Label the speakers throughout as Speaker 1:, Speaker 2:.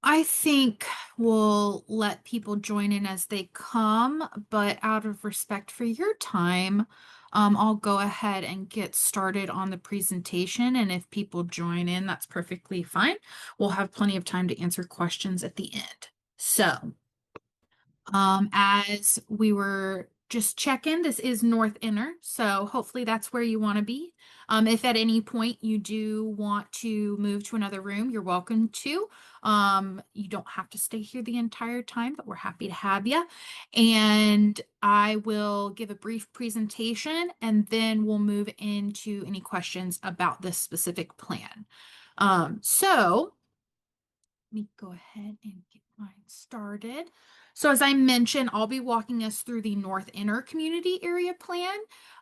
Speaker 1: I think we'll let people join in as they come, but out of respect for your time, I'll go ahead and get started on the presentation. And if people join in, that's perfectly fine. We'll have plenty of time to answer questions at the end. So, as we were just checking, this is North Inner, so hopefully that's where you want to be. If at any point you do want to move to another room, you're welcome to. You don't have to stay here the entire time, but we're happy to have you. And I will give a brief presentation and then we'll move into any questions about this specific plan. So let me go ahead and get mine started. So as I mentioned, I'll be walking us through the North Inner Community Area Plan,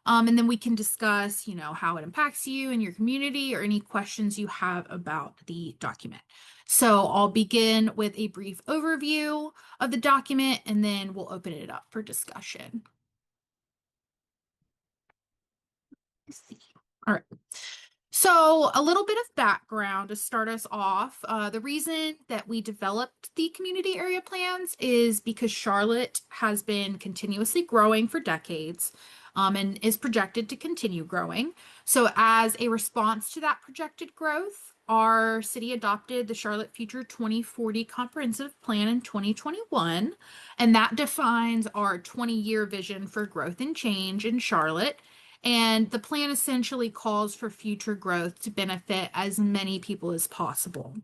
Speaker 1: and then we can discuss, how it impacts you and your community or any questions you have about the document. So I'll begin with a brief overview of the document, and then we'll open it up for discussion. Let's see. All right. So, a little bit of background to start us off. The reason that we developed the community area plans is because Charlotte has been continuously growing for decades, and is projected to continue growing. So, as a response to that projected growth, our city adopted the Charlotte Future 2040 Comprehensive Plan in 2021, and that defines our 20-year vision for growth and change in Charlotte. And the plan essentially calls for future growth to benefit as many people as possible.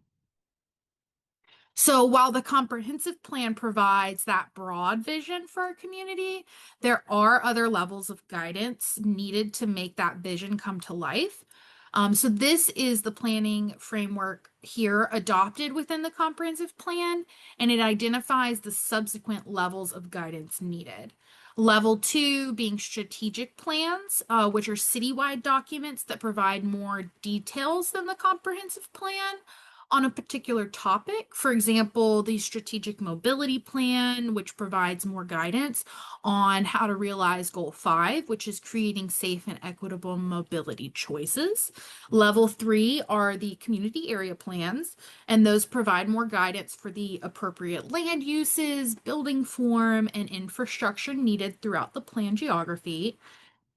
Speaker 1: So while the comprehensive plan provides that broad vision for our community, there are other levels of guidance needed to make that vision come to life. So this is the planning framework here adopted within the comprehensive plan, and it identifies the subsequent levels of guidance needed. Level two being strategic plans, which are citywide documents that provide more details than the comprehensive plan on a particular topic. For example, the strategic mobility plan, which provides more guidance on how to realize goal 5, which is creating safe and equitable mobility choices. Level 3 are the community area plans, and those provide more guidance for the appropriate land uses, building form, and infrastructure needed throughout the plan geography.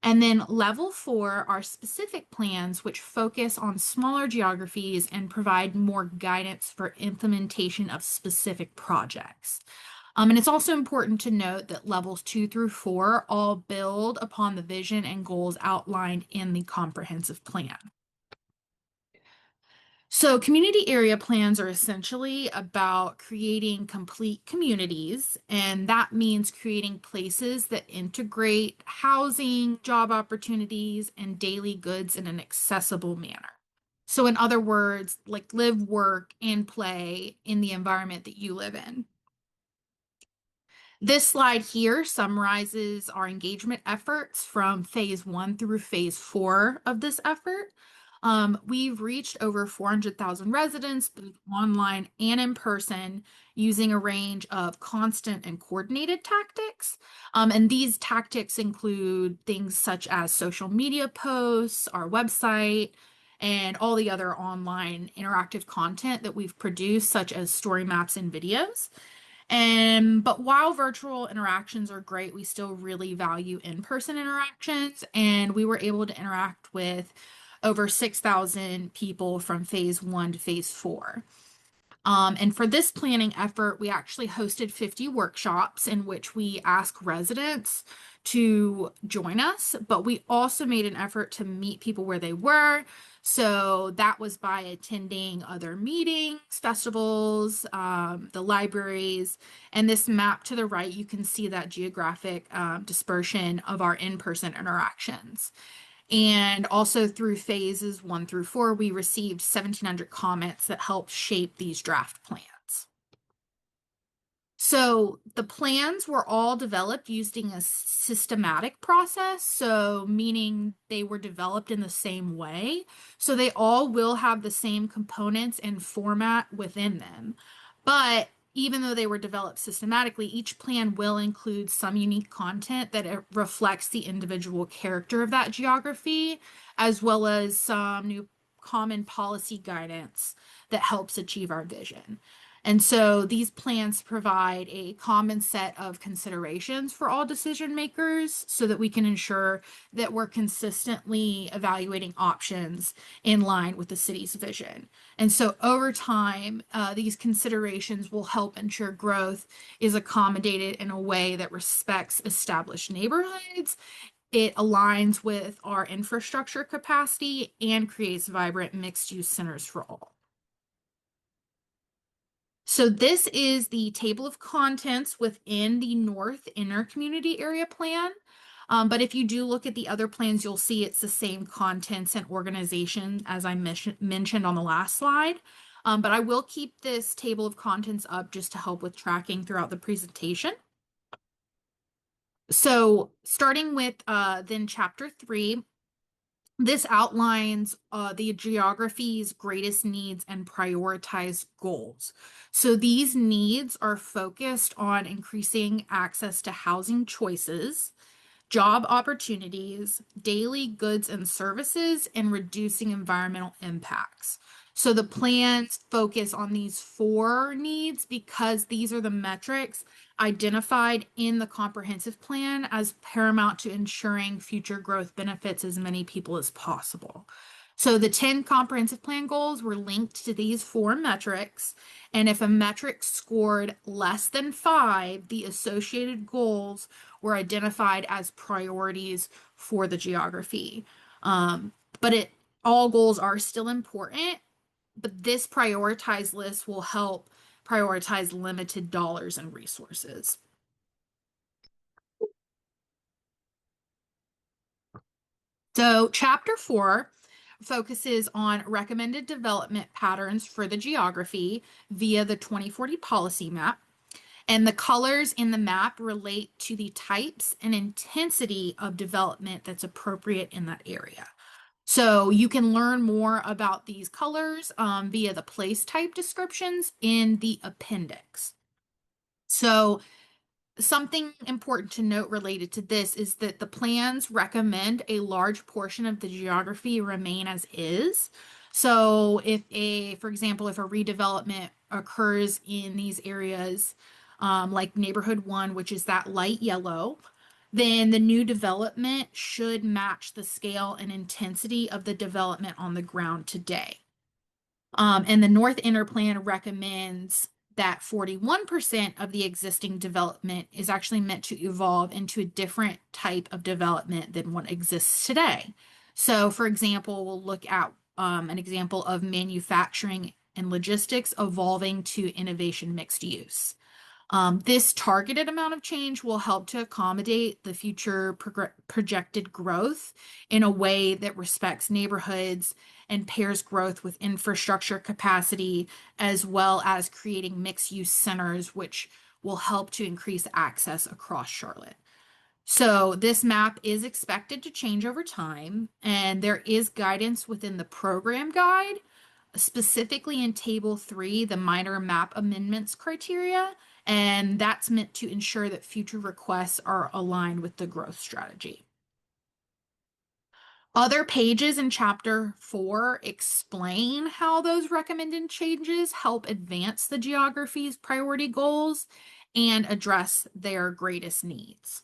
Speaker 1: And then level 4 are specific plans which focus on smaller geographies and provide more guidance for implementation of specific projects. And it's also important to note that levels 2 through 4 all build upon the vision and goals outlined in the comprehensive plan. So, community area plans are essentially about creating complete communities, and that means creating places that integrate housing, job opportunities, and daily goods in an accessible manner. So, in other words, like live, work, and play in the environment that you live in. This slide here summarizes our engagement efforts from phase 1 through phase 4 of this effort. We've reached over 400,000 residents both online and in person using a range of constant and coordinated tactics. And these tactics include things such as social media posts, our website, and all the other online interactive content that we've produced, such as story maps and videos. And but while virtual interactions are great, we still really value in-person interactions, and we were able to interact with over 6,000 people from phase 1 to phase 4. And for this planning effort, we actually hosted 50 workshops in which we asked residents to join us, but we also made an effort to meet people where they were. So that was by attending other meetings, festivals, the libraries, and this map to the right, you can see that geographic dispersion of our in-person interactions. And also through phases 1 through 4, we received 1,700 comments that helped shape these draft plans. So the plans were all developed using a systematic process, so meaning they were developed in the same way. So they all will have the same components and format within them. But even though they were developed systematically, each plan will include some unique content that it reflects the individual character of that geography, as well as some new common policy guidance that helps achieve our vision. And so these plans provide a common set of considerations for all decision makers so that we can ensure that we're consistently evaluating options in line with the city's vision. And so over time, these considerations will help ensure growth is accommodated in a way that respects established neighborhoods. It aligns with our infrastructure capacity and creates vibrant mixed use centers for all. So this is the table of contents within the North Inner Community Area Plan. But if you do look at the other plans, you'll see it's the same contents and organization as I mentioned on the last slide. But I will keep this table of contents up just to help with tracking throughout the presentation. So starting with then chapter 3, this outlines the geography's greatest needs and prioritized goals. So these needs are focused on increasing access to housing choices, job opportunities, daily goods and services, and reducing environmental impacts. So the plans focus on these 4 needs because these are the metrics identified in the comprehensive plan as paramount to ensuring future growth benefits as many people as possible. So the 10 comprehensive plan goals were linked to these 4 metrics, and if a metric scored less than 5, the associated goals were identified as priorities for the geography. But all goals are still important, but this prioritized list will help prioritize limited dollars and resources. So chapter 4 focuses on recommended development patterns for the geography via the 2040 policy map. And the colors in the map relate to the types and intensity of development that's appropriate in that area. So you can learn more about these colors via the place type descriptions in the appendix. So something important to note related to this is that the plans recommend a large portion of the geography remain as is. So for example, if a redevelopment occurs in these areas, like neighborhood 1, which is that light yellow, then the new development should match the scale and intensity of the development on the ground today. And the North Inner Plan recommends that 41% of the existing development is actually meant to evolve into a different type of development than what exists today. So, for example, we'll look at an example of manufacturing and logistics evolving to innovation mixed use. This targeted amount of change will help to accommodate the future projected growth in a way that respects neighborhoods and pairs growth with infrastructure capacity, as well as creating mixed use centers, which will help to increase access across Charlotte. So this map is expected to change over time, and there is guidance within the program guide, specifically in Table 3, the minor map amendments criteria, and that's meant to ensure that future requests are aligned with the growth strategy. Other pages in Chapter 4 explain how those recommended changes help advance the geography's priority goals and address their greatest needs.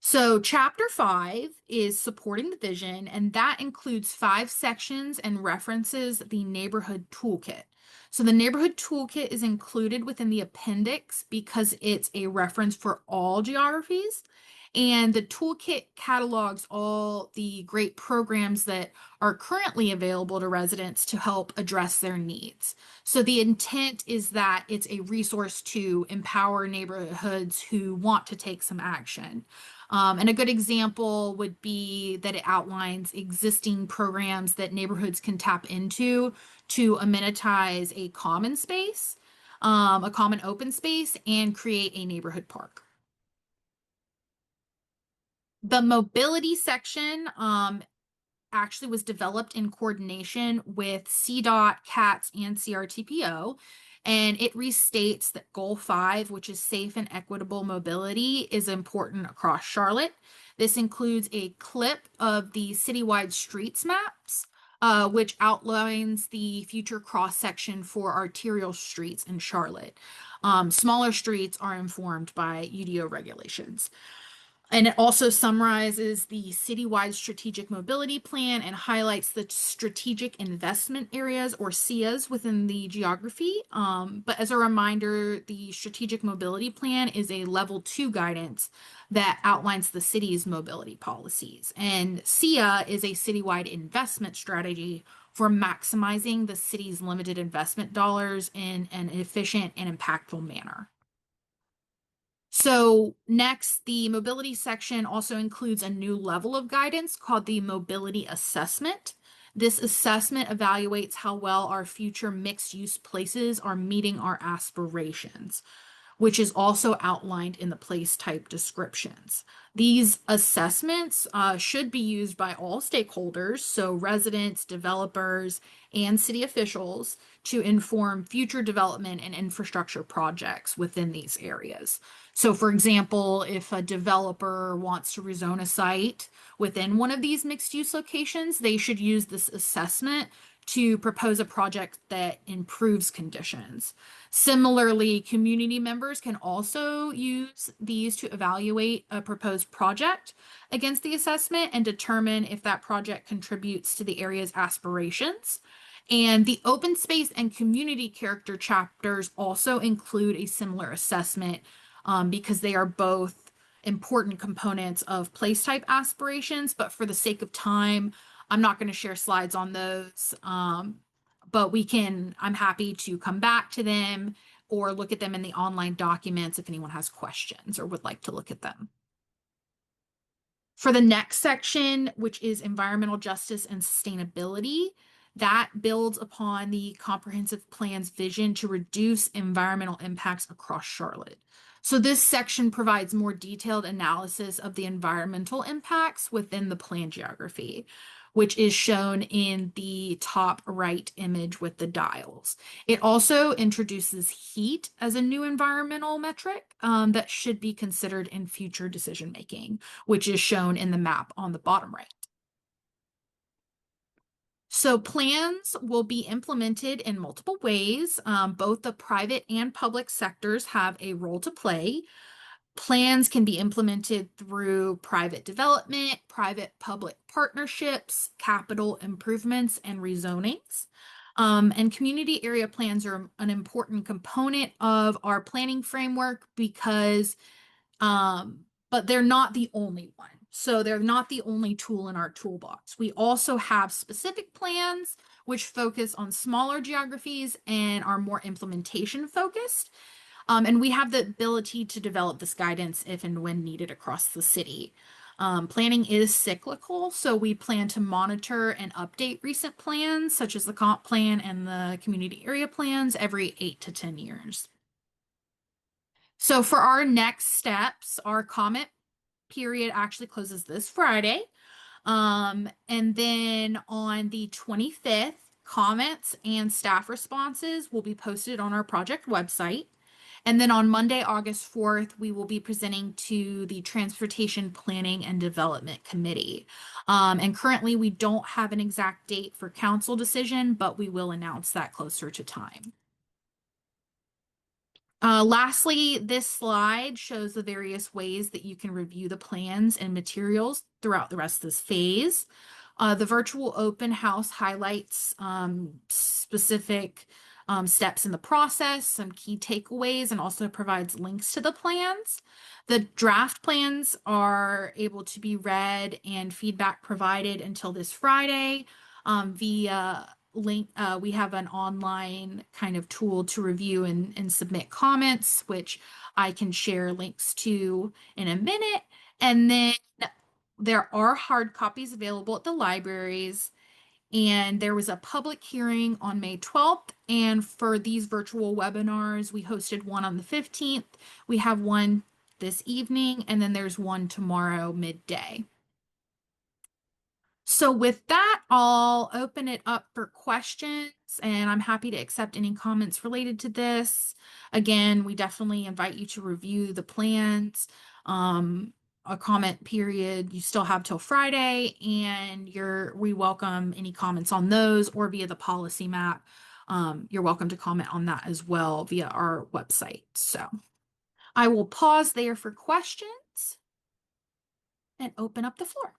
Speaker 1: So, chapter 5 is supporting the vision, and that includes 5 sections and references the neighborhood toolkit. So, the neighborhood toolkit is included within the appendix because it's a reference for all geographies. And the toolkit catalogs all the great programs that are currently available to residents to help address their needs. So, the intent is that it's a resource to empower neighborhoods who want to take some action. And a good example would be that it outlines existing programs that neighborhoods can tap into to amenitize a common space, a common open space, and create a neighborhood park. The mobility section actually was developed in coordination with CDOT, CATS, and CRTPO. And it restates that Goal 5, which is safe and equitable mobility, is important across Charlotte. This includes a clip of the citywide streets maps, which outlines the future cross section for arterial streets in Charlotte. Smaller streets are informed by UDO regulations. And it also summarizes the citywide strategic mobility plan and highlights the strategic investment areas or SIAs within the geography. But as a reminder, the strategic mobility plan is a level 2 guidance that outlines the city's mobility policies. And SIA is a citywide investment strategy for maximizing the city's limited investment dollars in an efficient and impactful manner. So next, the mobility section also includes a new level of guidance called the mobility assessment. This assessment evaluates how well our future mixed use places are meeting our aspirations, which is also outlined in the place type descriptions. These assessments should be used by all stakeholders, so residents, developers, and city officials, to inform future development and infrastructure projects within these areas. So, for example, if a developer wants to rezone a site within one of these mixed use locations, they should use this assessment to propose a project that improves conditions. Similarly, community members can also use these to evaluate a proposed project against the assessment and determine if that project contributes to the area's aspirations. And the open space and community character chapters also include a similar assessment because they are both important components of place type aspirations. But for the sake of time, I'm not going to share slides on those. But I'm happy to come back to them or look at them in the online documents if anyone has questions or would like to look at them. For the next section, which is environmental justice and sustainability, that builds upon the comprehensive plan's vision to reduce environmental impacts across Charlotte. So this section provides more detailed analysis of the environmental impacts within the plan geography, which is shown in the top right image with the dials. It also introduces heat as a new environmental metric that should be considered in future decision making, which is shown in the map on the bottom right. So plans will be implemented in multiple ways. Both the private and public sectors have a role to play. Plans can be implemented through private development, private-public partnerships, capital improvements, and rezonings. And community area plans are an important component of our planning framework but they're not the only one. So they're not the only tool in our toolbox. We also have specific plans which focus on smaller geographies and are more implementation focused. And we have the ability to develop this guidance if and when needed across the city. Planning is cyclical, so we plan to monitor and update recent plans, such as the comp plan and the community area plans, every 8 to 10 years. So for our next steps, our comment period actually closes this Friday. And then on the 25th, comments and staff responses will be posted on our project website. And then on Monday, August 4th, we will be presenting to the Transportation Planning and Development Committee. And currently, we don't have an exact date for council decision, but we will announce that closer to time. Lastly, this slide shows the various ways that you can review the plans and materials throughout the rest of this phase. The virtual open house highlights specific steps in the process, some key takeaways, and also provides links to the plans. The draft plans are able to be read and feedback provided until this Friday via link. We have an online kind of tool to review and submit comments, which I can share links to in a minute. And then there are hard copies available at the libraries. And there was a public hearing on May 12th. And for these virtual webinars, we hosted one on the 15th. We have one this evening, and then there's one tomorrow midday. So with that, I'll open it up for questions, and I'm happy to accept any comments related to this. Again, we definitely invite you to review the plans. a comment period. You still have till Friday, and we welcome any comments on those or via the policy map. You're welcome to comment on that as well via our website. So I will pause there for questions and open up the floor.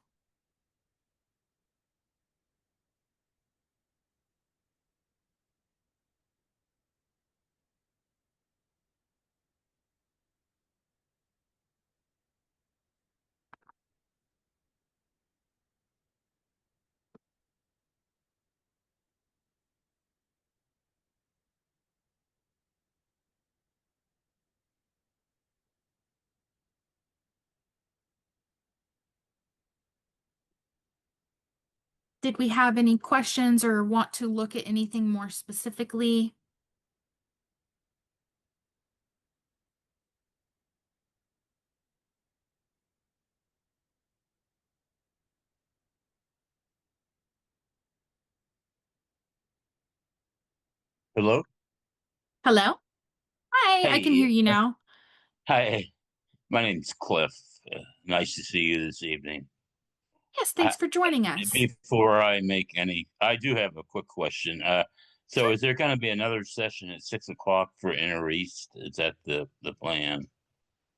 Speaker 1: Did we have any questions or want to look at anything more specifically?
Speaker 2: Hello?
Speaker 1: Hello? Hi, I can hear
Speaker 2: Hey,
Speaker 1: you now.
Speaker 2: hi. My name's Cliff. Nice to see you this evening.
Speaker 1: Yes,
Speaker 2: I,
Speaker 1: thanks for joining us.
Speaker 2: Before I make any, I do have a quick question. So
Speaker 1: Sure.
Speaker 2: is there going to be another session at 6 o'clock for Inner East? Is that the plan?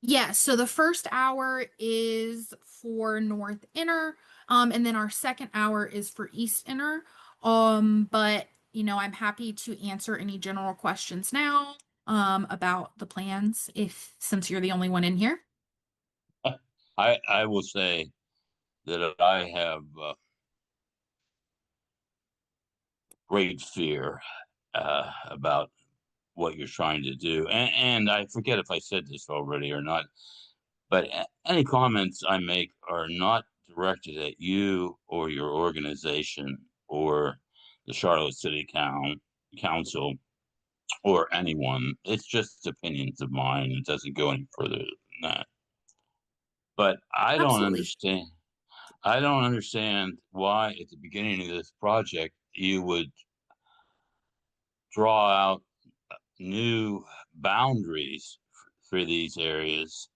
Speaker 1: Yes, so the first hour is for North Inner, and then our second hour is for East Inner. But I'm happy to answer any general questions now, about the plans if since you're the only one in here.
Speaker 2: I will say that I have great fear about what you're trying to do, and I forget if I said this already or not. But any comments I make are not directed at you or your organization or the Charlotte Council or anyone. It's just opinions of mine. It doesn't go any further than that. But
Speaker 1: Absolutely.
Speaker 2: I don't understand why at the beginning of this project you would draw out new boundaries for these areas,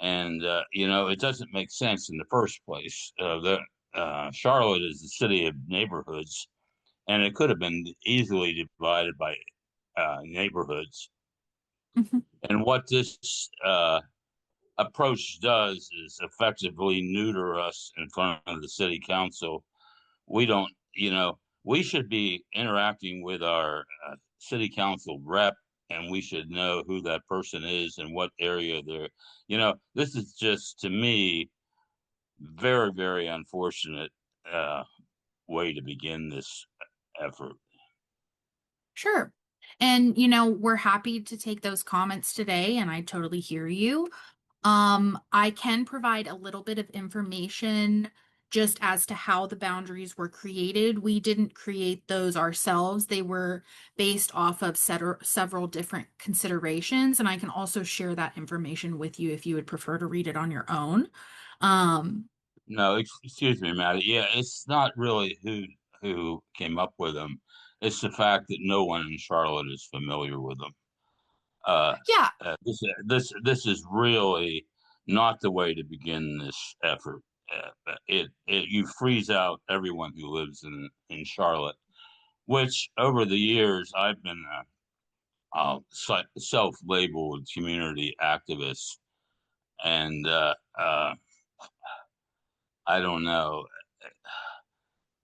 Speaker 2: and it doesn't make sense in the first place. The Charlotte is the city of neighborhoods, and it could have been easily divided by neighborhoods.
Speaker 1: Mhm.
Speaker 2: And what this approach does is effectively neuter us in front of the city council. We don't, we should be interacting with our city council rep, and we should know who that person is and what area they're. This is just to me very, very unfortunate uh, way to begin this effort.
Speaker 1: Sure. And we're happy to take those comments today, and I totally hear you. I can provide a little bit of information just as to how the boundaries were created. We didn't create those ourselves. They were based off of several different considerations, and I can also share that information with you if you would prefer to read it on your own. Um,
Speaker 2: No, excuse me, Maddie. Yeah, it's not really who came up with them. It's the fact that no one in Charlotte is familiar with them. Uh,
Speaker 1: yeah,
Speaker 2: this is really not the way to begin this effort. You freeze out everyone who lives in Charlotte, which over the years I've been self-labeled community activist, and I don't know.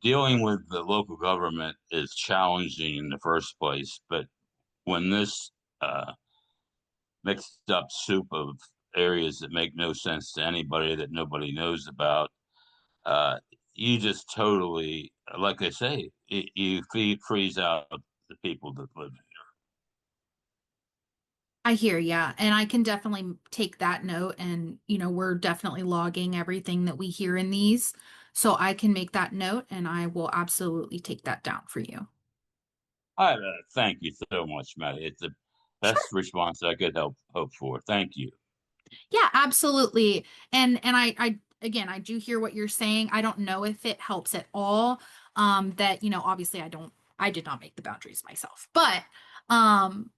Speaker 2: Dealing with the local government is challenging in the first place, but when this uh, mixed up soup of areas that make no sense to anybody that nobody knows about, uh, you just totally, like I say, freeze out the people that live here.
Speaker 1: I hear ya, and I can definitely take that note. And we're definitely logging everything that we hear in these, so I can make that note, and I will absolutely take that down for you.
Speaker 2: Thank you so much, Matty. It's the best
Speaker 1: Sure.
Speaker 2: response I could hope for. Thank you.
Speaker 1: Yeah, absolutely. And I again, I do hear what you're saying. I don't know if it helps at all. That obviously I did not make the boundaries myself, but um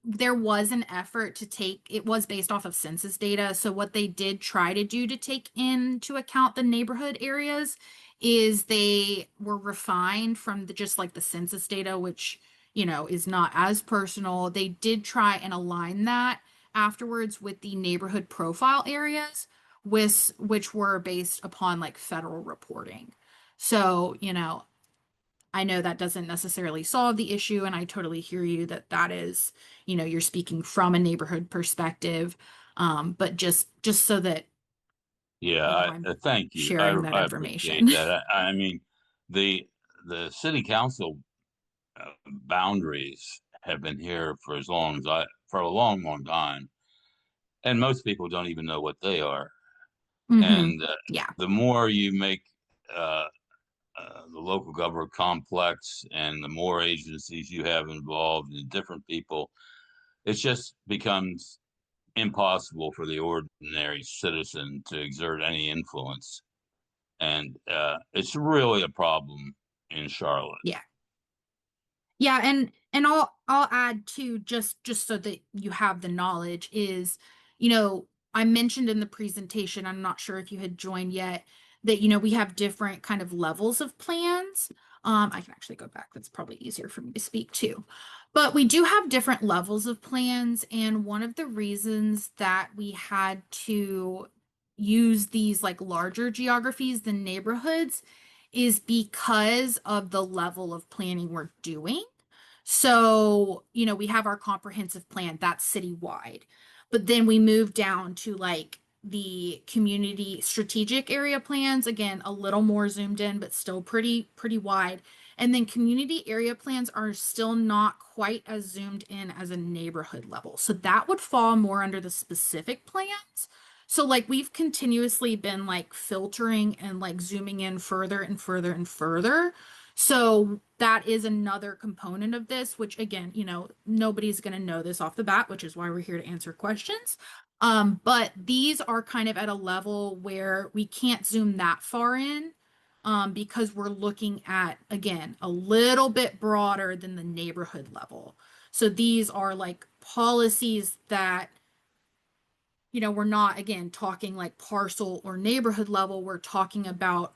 Speaker 1: there was an effort to take, it was based off of census data. So what they did try to do to take into account the neighborhood areas is they were refined from the just like the census data, which, is not as personal. They did try and align that afterwards with the neighborhood profile areas, which were based upon like federal reporting. So, I know that doesn't necessarily solve the issue, and I totally hear you that that is, you're speaking from a neighborhood perspective. But just so that,
Speaker 2: Yeah,
Speaker 1: I'm
Speaker 2: thank you.
Speaker 1: sharing that
Speaker 2: I appreciate
Speaker 1: information.
Speaker 2: that. I mean, the the city council boundaries have been here for as long as for a long, long time, and most people don't even know what they are.
Speaker 1: Hmm.
Speaker 2: And
Speaker 1: Yeah.
Speaker 2: the more you make uh, the local government complex, and the more agencies you have involved and different people, it just becomes impossible for the ordinary citizen to exert any influence. And it's really a problem in Charlotte.
Speaker 1: Yeah. Yeah, and I'll add too, just so that you have the knowledge is, I mentioned in the presentation, I'm not sure if you had joined yet, that we have different kind of levels of plans. I can actually go back. That's probably easier for me to speak to. But we do have different levels of plans, and one of the reasons that we had to use these like larger geographies than neighborhoods is because of the level of planning we're doing. So, we have our comprehensive plan that's citywide, but then we move down to like the community strategic area plans, again, a little more zoomed in, but still pretty wide. And then community area plans are still not quite as zoomed in as a neighborhood level. So that would fall more under the specific plans. So like we've continuously been like filtering and like zooming in further and further and further. So that is another component of this, which again, nobody's going to know this off the bat, which is why we're here to answer questions. But these are kind of at a level where we can't zoom that far in, because we're looking at, again, a little bit broader than the neighborhood level. So these are like policies that we're not, again, talking like parcel or neighborhood level. We're talking about,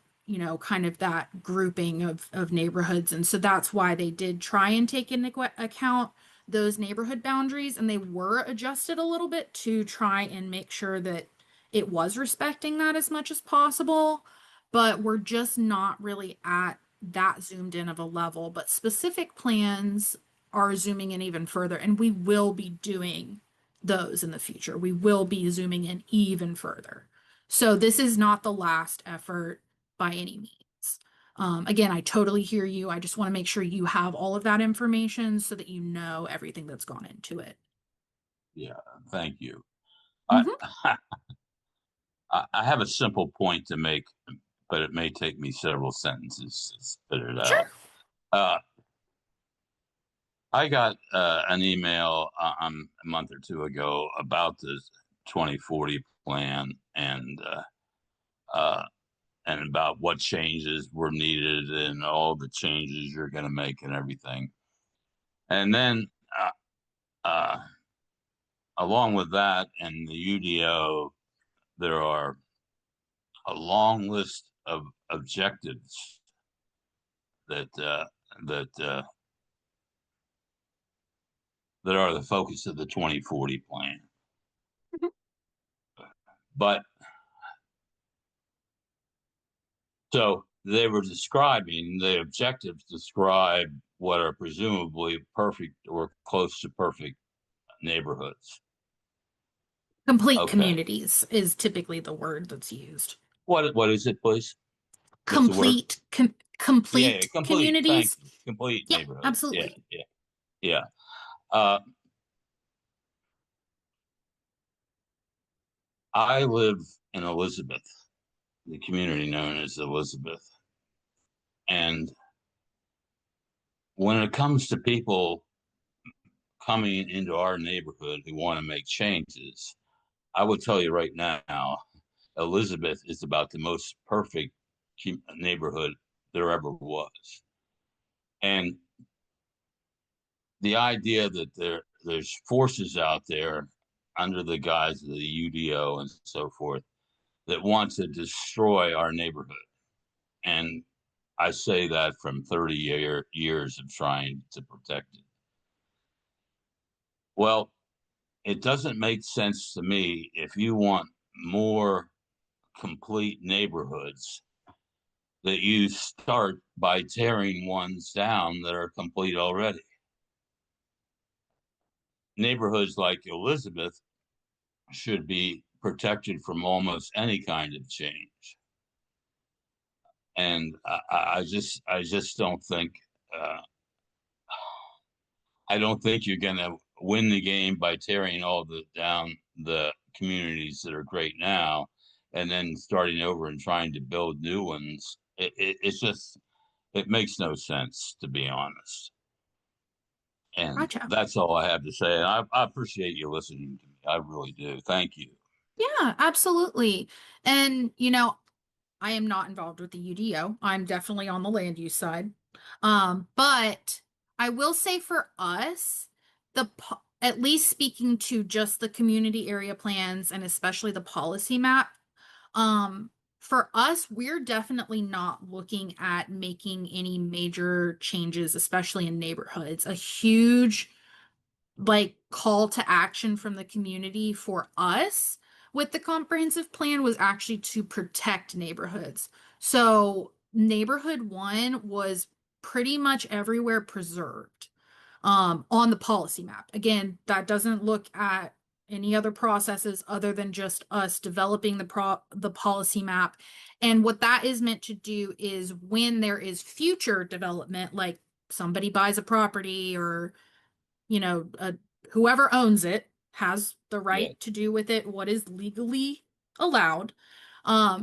Speaker 1: kind of that grouping of neighborhoods. And so that's why they did try and take into account those neighborhood boundaries, and they were adjusted a little bit to try and make sure that it was respecting that as much as possible. But we're just not really at that zoomed in of a level. But specific plans are zooming in even further, and we will be doing those in the future. We will be zooming in even further. So this is not the last effort by any means. Again, I totally hear you. I just want to make sure you have all of that information so that you know everything that's gone into it.
Speaker 2: Yeah, thank you. I
Speaker 1: Hmm.
Speaker 2: I have a simple point to make, but it may take me several sentences to spit it
Speaker 1: Sure.
Speaker 2: out. Uh, I got an email a month or two ago about this 2040 plan, uh, and about what changes were needed and all the changes you're going to make and everything. And then, uh, uh, along with that and the UDO, there are a long list of objectives that that that are the focus of the 2040 plan. But so they were describing the objectives describe what are presumably perfect or close to perfect neighborhoods.
Speaker 1: Complete
Speaker 2: Okay.
Speaker 1: communities is typically the word that's used.
Speaker 2: What is it, please? What's the word? Yeah,
Speaker 1: Complete
Speaker 2: complete. Thank
Speaker 1: communities.
Speaker 2: you. Complete
Speaker 1: Yeah,
Speaker 2: neighborhoods. Yeah,
Speaker 1: absolutely.
Speaker 2: yeah, yeah. Uh, I live in Elizabeth, the community known as Elizabeth, and when it comes to people coming into our neighborhood who want to make changes, I will tell you right now, Elizabeth is about the most perfect neighborhood there ever was. And the idea that there's forces out there under the guise of the UDO and so forth that want to destroy our neighborhood. And I say that from 30 years of trying to protect it. Well, it doesn't make sense to me if you want more complete neighborhoods that you start by tearing ones down that are complete already. Neighborhoods like Elizabeth should be protected from almost any kind of change. And I just don't think, uh, I don't think you're going to win the game by tearing all the down the communities that are great now, and then starting over and trying to build new ones. It's just it makes no sense, to be honest. And
Speaker 1: Gotcha.
Speaker 2: that's all I have to say. And I appreciate you listening to me. I really do. Thank you.
Speaker 1: Yeah, absolutely. And, I am not involved with the UDO. I'm definitely on the land use side. But I will say for us, at least speaking to just the community area plans and especially the policy map, um, for us, we're definitely not looking at making any major changes, especially in neighborhoods. A huge call to action from the community for us with the comprehensive plan was actually to protect neighborhoods. So neighborhood one was pretty much everywhere preserved on the policy map. Again, that doesn't look at any other processes other than just us developing the policy map. And what that is meant to do is when there is future development, like somebody buys a property or you know, uh, whoever owns it has the
Speaker 2: Yeah.
Speaker 1: right to do with it what is legally allowed.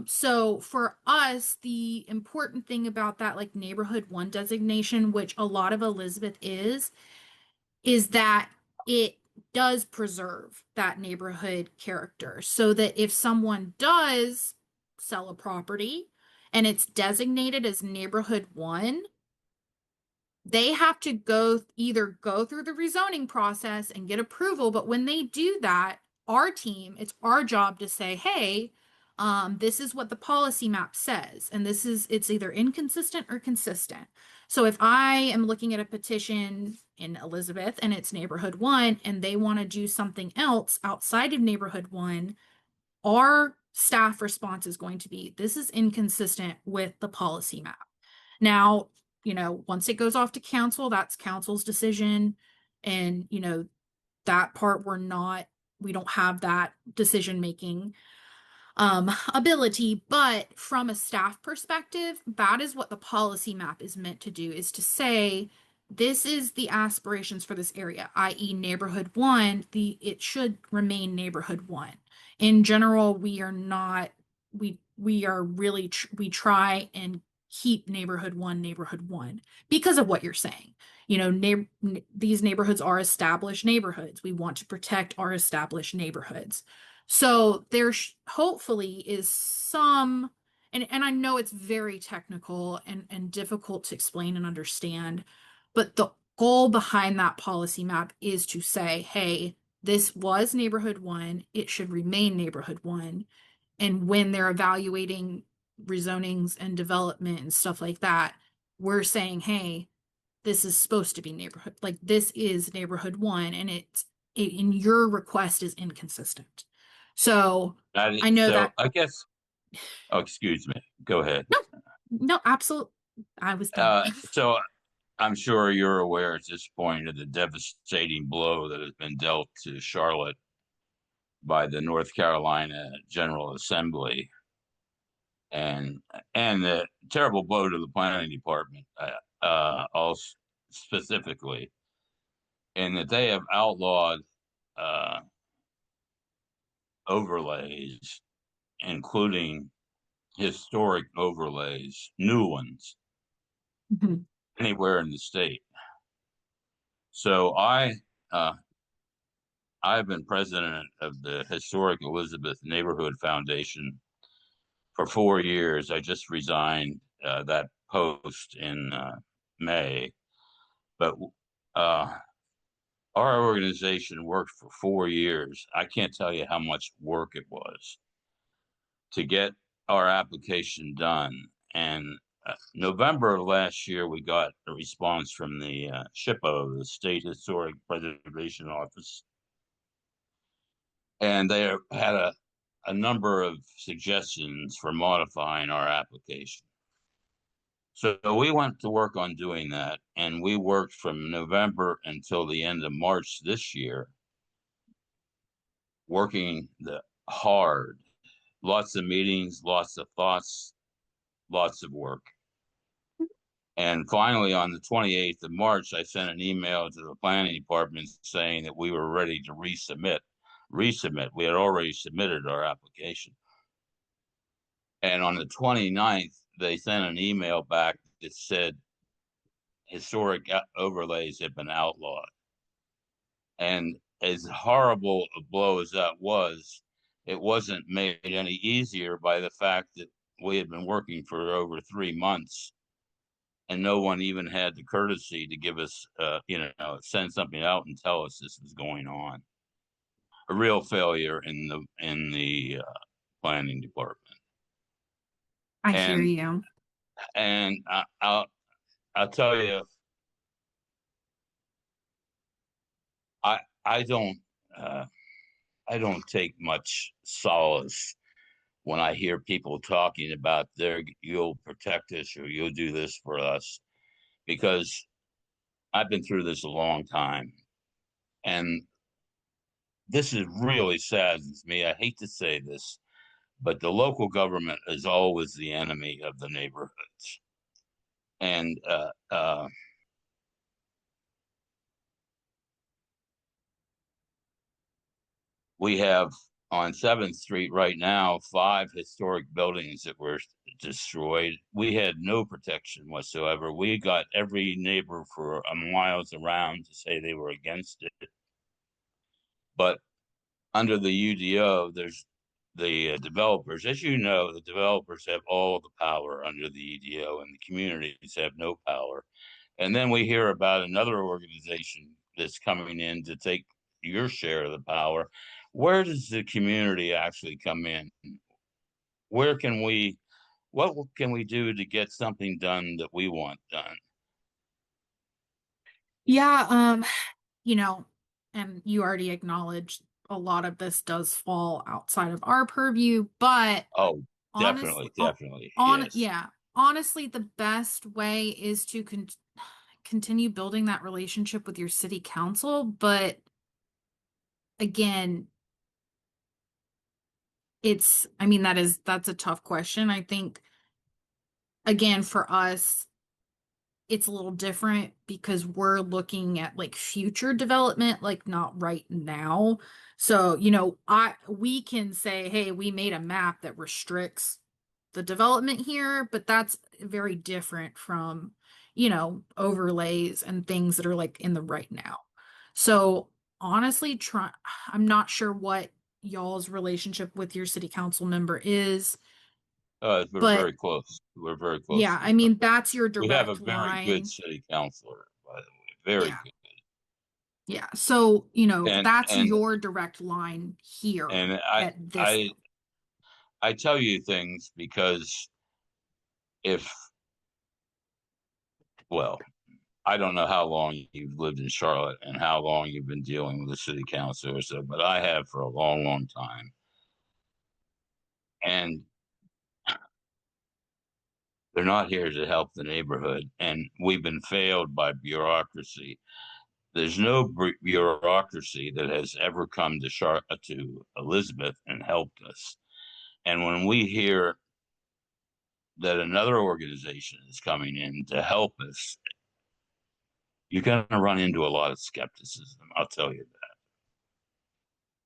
Speaker 1: So for us, the important thing about that, like neighborhood one designation, which a lot of Elizabeth is that it does preserve that neighborhood character so that if someone does sell a property and it's designated as neighborhood one, they have to go through the rezoning process and get approval. But when they do that, our team, it's our job to say, hey, this is what the policy map says. And it's either inconsistent or consistent. So if I am looking at a petition in Elizabeth and it's neighborhood one and they want to do something else outside of neighborhood one, our staff response is going to be, this is inconsistent with the policy map. Now, once it goes off to council, that's council's decision. And, that part we don't have that decision making ability. But from a staff perspective, that is what the policy map is meant to do, is to say, this is the aspirations for this area, i.e. neighborhood one, it should remain neighborhood one. In general, we are not, we are really, we try and keep neighborhood one because of what you're saying. These neighborhoods are established neighborhoods. We want to protect our established neighborhoods. So there hopefully is some, and I know it's very technical and difficult to explain and understand, but the goal behind that policy map is to say, hey, this was neighborhood one, it should remain neighborhood one. And when they're evaluating rezonings and development and stuff like that, we're saying, hey, this is supposed to be neighborhood, like this is neighborhood one, and in your request is inconsistent. So I know
Speaker 2: So
Speaker 1: that.
Speaker 2: I guess, oh, excuse me. Go ahead.
Speaker 1: No, no, absolutely. I was done.
Speaker 2: So I'm sure you're aware at this point of the devastating blow that has been dealt to Charlotte by the North Carolina General Assembly, and and the terrible blow to the planning department, also specifically, in that they have outlawed uh, overlays, including historic overlays, new ones,
Speaker 1: Mhm.
Speaker 2: anywhere in the state. So uh, I've been president of the Historic Elizabeth Neighborhood Foundation for 4 years. I just resigned that post in May, but uh, our organization worked for 4 years. I can't tell you how much work it was to get our application done. And November of last year, we got a response from the SHPO, the State Historic Preservation Office, and they had a number of suggestions for modifying our application. So we went to work on doing that, and we worked from November until the end of March this year, working hard, lots of meetings, lots of thoughts, lots of work. And finally, on the 28th of March, I sent an email to the planning department saying that we were ready to resubmit. Resubmit. We had already submitted our application. And on the 29th, they sent an email back that said historic overlays had been outlawed. And as horrible a blow as that was, it wasn't made any easier by the fact that we had been working for over 3 months and no one even had the courtesy to give us, send something out and tell us this was going on. A real failure in the planning department.
Speaker 1: I hear
Speaker 2: And
Speaker 1: you.
Speaker 2: I'll tell you, I I don't uh, I don't take much solace when I hear people talking about you'll protect us or you'll do this for us, because I've been through this a long time, and this is really saddens me. I hate to say this, but the local government is always the enemy of the neighborhoods. And we have on 7th Street right now 5 historic buildings that were destroyed. We had no protection whatsoever. We got every neighbor for miles around to say they were against it. But under the UDO, there's the developers. As you know, the developers have all the power under the UDO, and the communities have no power. And then we hear about another organization that's coming in to take your share of the power. Where does the community actually come in? Where can we, what can we do to get something done that we want done?
Speaker 1: Yeah, you know, and you already acknowledged a lot of this does fall outside of our purview, but
Speaker 2: Oh,
Speaker 1: honestly,
Speaker 2: definitely, definitely.
Speaker 1: on
Speaker 2: Yes.
Speaker 1: yeah, honestly, the best way is to continue building that relationship with your city council. But again, I mean, that's a tough question. I think, again, for us, it's a little different because we're looking at like future development, like not right now. So, we can say, hey, we made a map that restricts the development here, but that's very different from, overlays and things that are like in the right now. So, honestly, I'm not sure what y'all's relationship with your city council member is,
Speaker 2: We're
Speaker 1: but
Speaker 2: very close. We're very close
Speaker 1: yeah,
Speaker 2: to
Speaker 1: I
Speaker 2: each other.
Speaker 1: mean, that's your
Speaker 2: We have a
Speaker 1: direct
Speaker 2: very good
Speaker 1: line.
Speaker 2: city councilor, by the way. Very
Speaker 1: Yeah.
Speaker 2: good.
Speaker 1: Yeah. So,
Speaker 2: And
Speaker 1: that's
Speaker 2: and
Speaker 1: your direct line here
Speaker 2: and
Speaker 1: at this
Speaker 2: I
Speaker 1: level.
Speaker 2: I tell you things because if well, I don't know how long you've lived in Charlotte and how long you've been dealing with the city council or so, but I have for a long, long time. And they're not here to help the neighborhood. And we've been failed by bureaucracy. There's no bureaucracy that has ever come to to Elizabeth and helped us. And when we hear that another organization is coming in to help us, you're going to run into a lot of skepticism. I'll tell you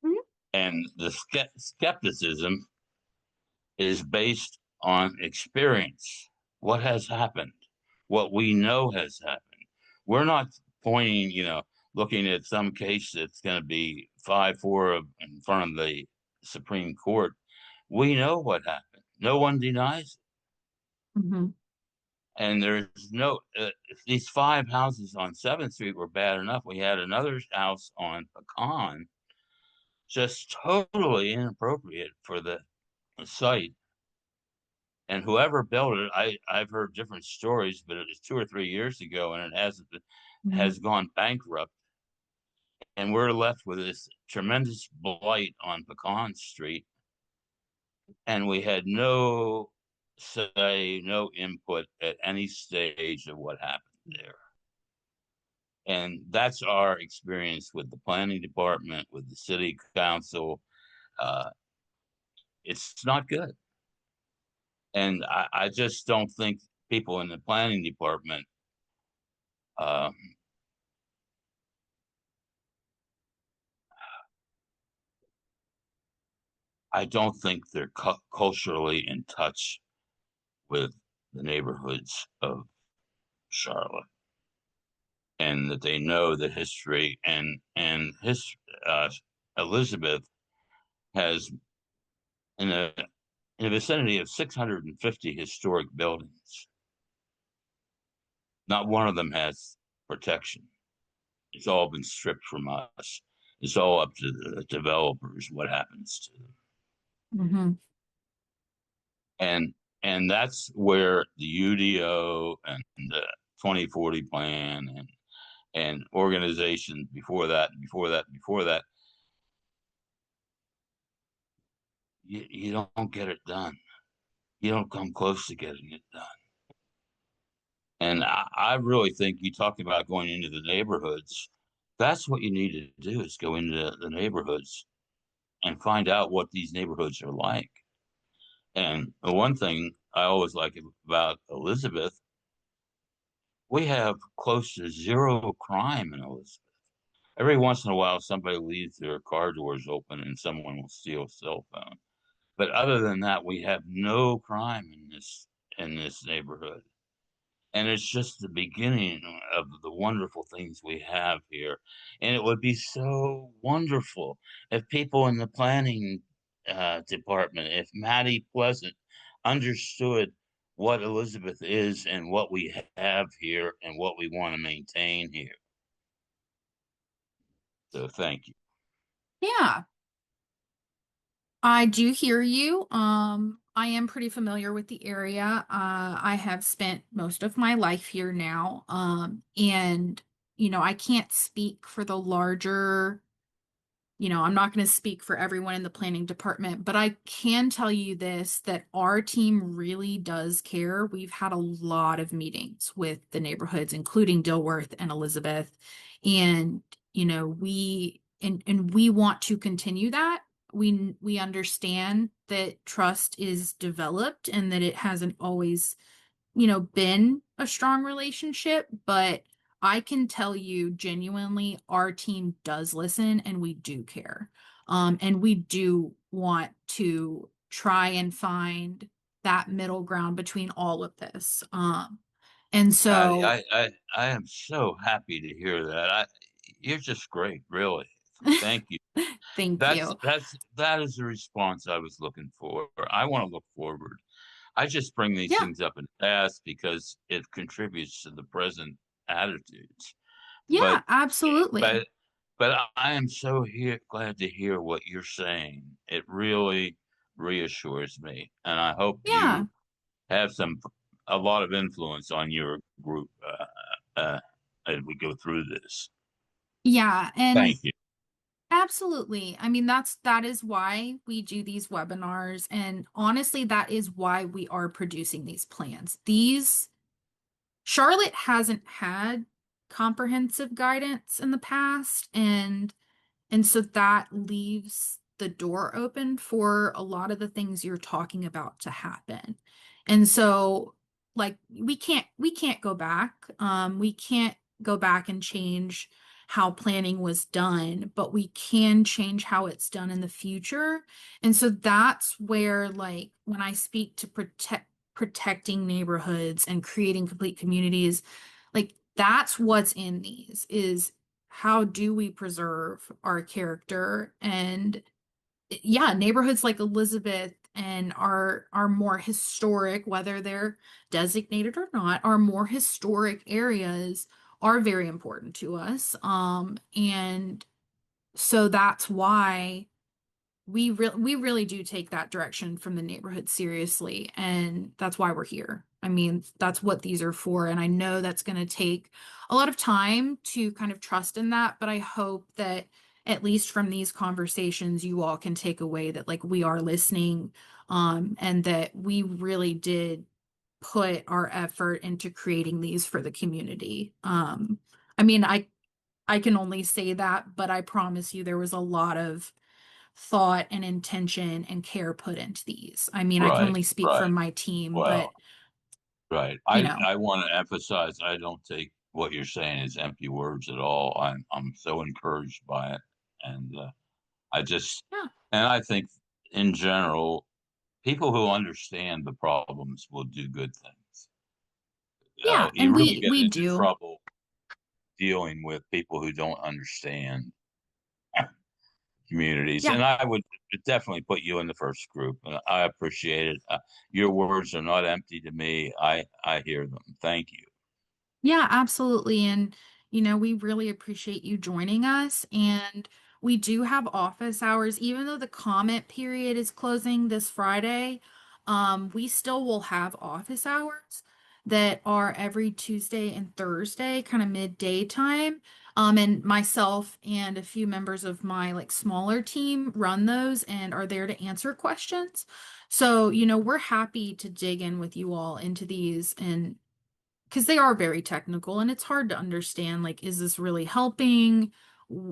Speaker 2: that.
Speaker 1: Mhm.
Speaker 2: And the skepticism is based on experience. What has happened? What we know has happened. We're not pointing, looking at some case that's going to be 5-4 in front of the Supreme Court. We know what happened. No one denies it.
Speaker 1: Mhm.
Speaker 2: And there's no these five houses on 7th Street were bad enough. We had another house on Pecan, just totally inappropriate for the site. And whoever built it, I've heard different stories, but it was 2 or 3 years ago, and it
Speaker 1: Mhm.
Speaker 2: has gone bankrupt. And we're left with this tremendous blight on Pecan Street, and we had no say, no input at any stage of what happened there. And that's our experience with the planning department, with the city council. Uh, it's not good. And I just don't think people in the planning department, um, I don't think they're culturally in touch with the neighborhoods of Charlotte, and that they know the history, and his Elizabeth has in a in the vicinity of 650 historic buildings. Not one of them has protection. It's all been stripped from us. It's all up to the developers what happens to them.
Speaker 1: Mhm.
Speaker 2: And that's where the UDO and the 2040 plan and organizations before that, before that, before that, you don't get it done. You don't come close to getting it done. And I really think you talk about going into the neighborhoods. That's what you need to do is go into the neighborhoods and find out what these neighborhoods are like. And the one thing I always like about Elizabeth, we have close to zero crime in Elizabeth. Every once in a while, somebody leaves their car doors open and someone will steal a cell phone. But other than that, we have no crime in this neighborhood. And it's just the beginning of the wonderful things we have here. And it would be so wonderful if people in the planning department, if Maddie Pleasant understood what Elizabeth is and what we have here and what we want to maintain here. So thank you.
Speaker 1: Yeah, I do hear you. I am pretty familiar with the area. I have spent most of my life here now. And I can't speak for the larger I'm not going to speak for everyone in the planning department, but I can tell you this, that our team really does care. We've had a lot of meetings with the neighborhoods, including Dilworth and Elizabeth. And, we want to continue that. We understand that trust is developed and that it hasn't always been a strong relationship, but I can tell you genuinely, our team does listen and we do care. And we do want to try and find that middle ground between all of this. And
Speaker 2: Patty,
Speaker 1: so,
Speaker 2: I am so happy to hear that. You're just great, really. Thank you.
Speaker 1: thank you.
Speaker 2: That is the response I was looking for. I want to look forward. I just bring these
Speaker 1: Yeah,
Speaker 2: things up in the past because it contributes to the present attitudes. But
Speaker 1: yeah, absolutely.
Speaker 2: but I am so glad to hear what you're saying. It really reassures me, and I hope
Speaker 1: Yeah,
Speaker 2: you have a lot of influence on your group as we go through this.
Speaker 1: yeah. And
Speaker 2: Thank you.
Speaker 1: absolutely. I mean, that is why we do these webinars. And honestly, that is why we are producing these plans. Charlotte hasn't had comprehensive guidance in the past, and so that leaves the door open for a lot of the things you're talking about to happen. And so, like, we can't go back. We can't go back and change how planning was done, but we can change how it's done in the future. And so that's where, like, when I speak to protecting neighborhoods and creating complete communities, like that's what's in these is how do we preserve our character? And yeah, neighborhoods like Elizabeth and our more historic, whether they're designated or not, our more historic areas are very important to us. And so that's why we really do take that direction from the neighborhood seriously, and that's why we're here. I mean, that's what these are for, and I know that's going to take a lot of time to kind of trust in that, but I hope that at least from these conversations you all can take away that like we are listening, and that we really did put our effort into creating these for the community. I mean, I can only say that, but I promise you there was a lot of thought and intention and care put into these. I mean, I can
Speaker 2: Right,
Speaker 1: only speak for
Speaker 2: right.
Speaker 1: my team,
Speaker 2: Well,
Speaker 1: but
Speaker 2: right.
Speaker 1: you know,
Speaker 2: I want to emphasize I don't take what you're saying as empty words at all. I'm so encouraged by it, and I just
Speaker 1: yeah.
Speaker 2: and I think in general, people who understand the problems will do good things.
Speaker 1: Yeah,
Speaker 2: You
Speaker 1: and
Speaker 2: really get
Speaker 1: we
Speaker 2: into
Speaker 1: do.
Speaker 2: trouble dealing with people who don't understand communities,
Speaker 1: Yeah.
Speaker 2: and I would definitely put you in the first group. And I appreciate it. Your words are not empty to me. I hear them. Thank you.
Speaker 1: Yeah, absolutely. And, we really appreciate you joining us. And we do have office hours, even though the comment period is closing this Friday. We still will have office hours that are every Tuesday and Thursday, kind of midday time. And myself and a few members of my like smaller team run those and are there to answer questions. So, we're happy to dig in with you all into these and because they are very technical and it's hard to understand like is this really helping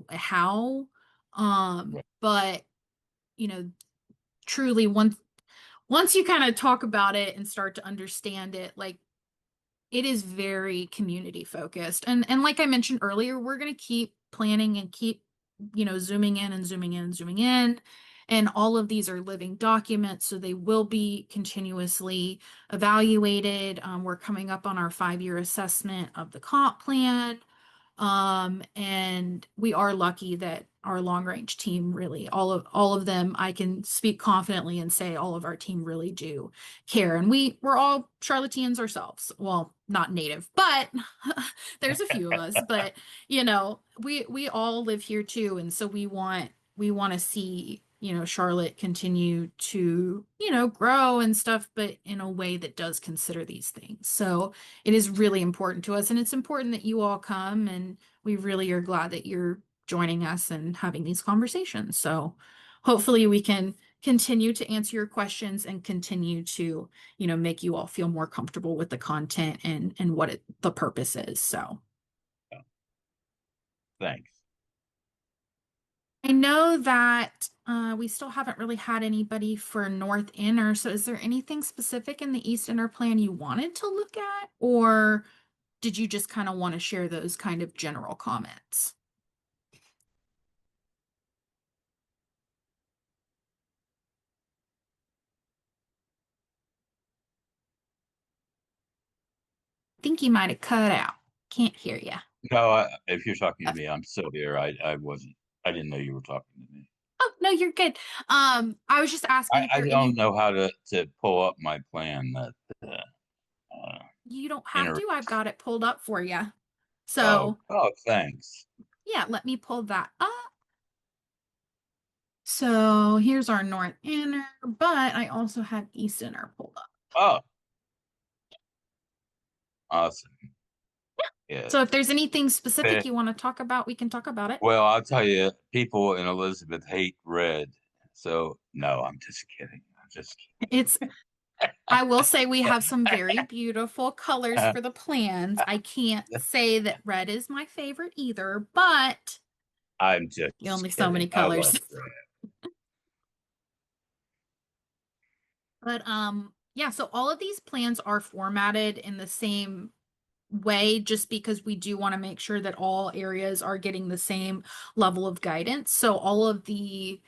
Speaker 1: how but you know truly once you kind of talk about it and start to understand it like it is very community focused. And like I mentioned earlier, we're going to keep planning and keep, zooming in and zooming in and zooming in. And all of these are living documents, so they will be continuously evaluated. We're coming up on our 5-year assessment of the comp plan. And we are lucky that our long range team really, all of them, I can speak confidently and say all of our team really do care. And we're all Charlotteans ourselves. Well, not native, but there's a few of us, but we all live here too. And so we want to see, Charlotte continue to, grow and stuff, but in a way that does consider these things. So it is really important to us, and it's important that you all come, and we really are glad that you're joining us and having these conversations. So hopefully we can continue to answer your questions and continue to, make you all feel more comfortable with the content and what the purpose is. So
Speaker 2: Thanks.
Speaker 1: I know that we still haven't really had anybody for North Inner. So is there anything specific in the East Inner plan you wanted to look at, or did you just kind of want to share those kind of general comments? I think you might have cut out. Can't hear you.
Speaker 2: No, if you're talking to me, I'm still here. I wasn't. I didn't know you were talking to me.
Speaker 1: Oh, no, you're good. I was just asking if
Speaker 2: I
Speaker 1: there are
Speaker 2: don't
Speaker 1: any,
Speaker 2: know how to pull up my plan. That uh,
Speaker 1: you don't have
Speaker 2: inter.
Speaker 1: to. I've got it pulled up for you.
Speaker 2: Oh,
Speaker 1: So,
Speaker 2: oh, thanks.
Speaker 1: yeah, let me pull that up. So, here's our North Inner, but I also have East Inner pulled up.
Speaker 2: Oh, awesome. Yeah.
Speaker 1: So, if there's anything specific
Speaker 2: Eh,
Speaker 1: you want to talk about, we can talk about it.
Speaker 2: Well, I'll tell you, people in Elizabeth hate red. So no, I'm just kidding. I'm just
Speaker 1: It's, I will say we have some very beautiful colors
Speaker 2: kidding.
Speaker 1: for the plans. I can't say that red is my favorite either, but
Speaker 2: I'm just
Speaker 1: only so many
Speaker 2: kidding. I love
Speaker 1: colors.
Speaker 2: red.
Speaker 1: But yeah, so all of these plans are formatted in the same way just because we do want to make sure that all areas are getting the same level of guidance. So all of the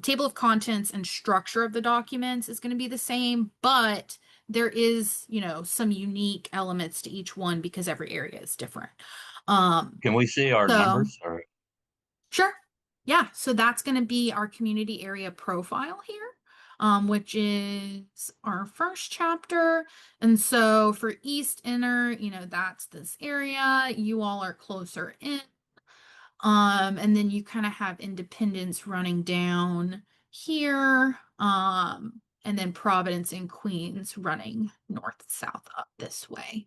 Speaker 1: table of contents and structure of the documents is going to be the same, but there is, some unique elements to each one because every area is different. Um,
Speaker 2: Can we see our
Speaker 1: so
Speaker 2: numbers? Or
Speaker 1: sure. Yeah, so that's going to be our community area profile here. which is our first chapter. And so for East Inner, that's this area. You all are closer in. And then you kind of have Independence running down here. And then Providence and Queens running north south up this way.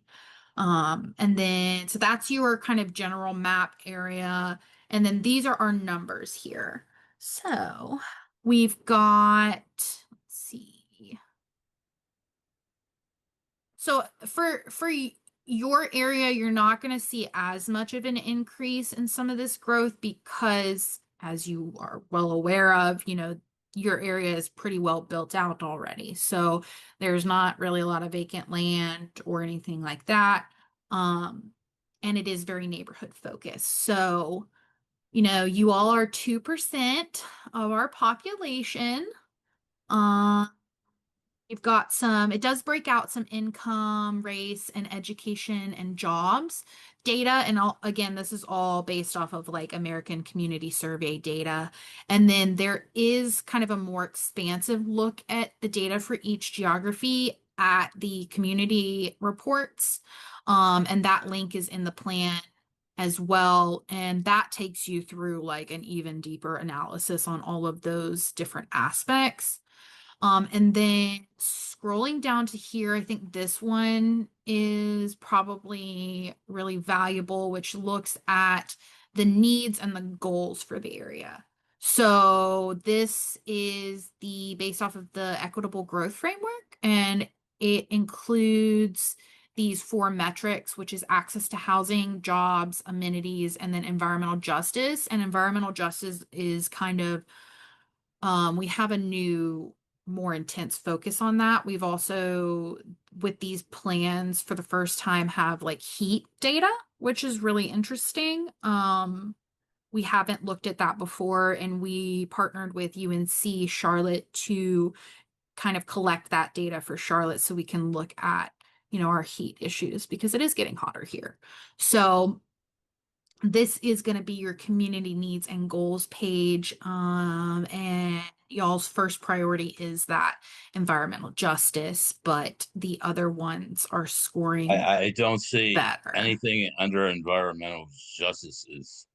Speaker 1: And then so that's your kind of general map area. And then these are our numbers here. So we've got, let's see. So for your area, you're not going to see as much of an increase in some of this growth because, as you are well aware of, your area is pretty well built out already. So there's not really a lot of vacant land or anything like that. Um, and it is very neighborhood focused. So, you all are 2% of our population. Um, You've got it does break out some income, race, and education and jobs data. And again, this is all based off of like American Community Survey data. And then there is kind of a more expansive look at the data for each geography at the community reports. And that link is in the plan as well. And that takes you through like an even deeper analysis on all of those different aspects. And then scrolling down to here, I think this one is probably really valuable, which looks at the needs and the goals for the area. So this is the based off of the equitable growth framework, and it includes these four metrics, which is access to housing, jobs, amenities, and then environmental justice. And environmental justice is kind of we have a new, more intense focus on that. We've also, with these plans, for the first time, have like heat data, which is really interesting. We haven't looked at that before, and we partnered with UNC Charlotte to kind of collect that data for Charlotte so we can look at, our heat issues because it is getting hotter here. So this is going to be your community needs and goals page. And y'all's first priority is that environmental justice, but the other ones are scoring
Speaker 2: I don't see
Speaker 1: better.
Speaker 2: anything under environmental justices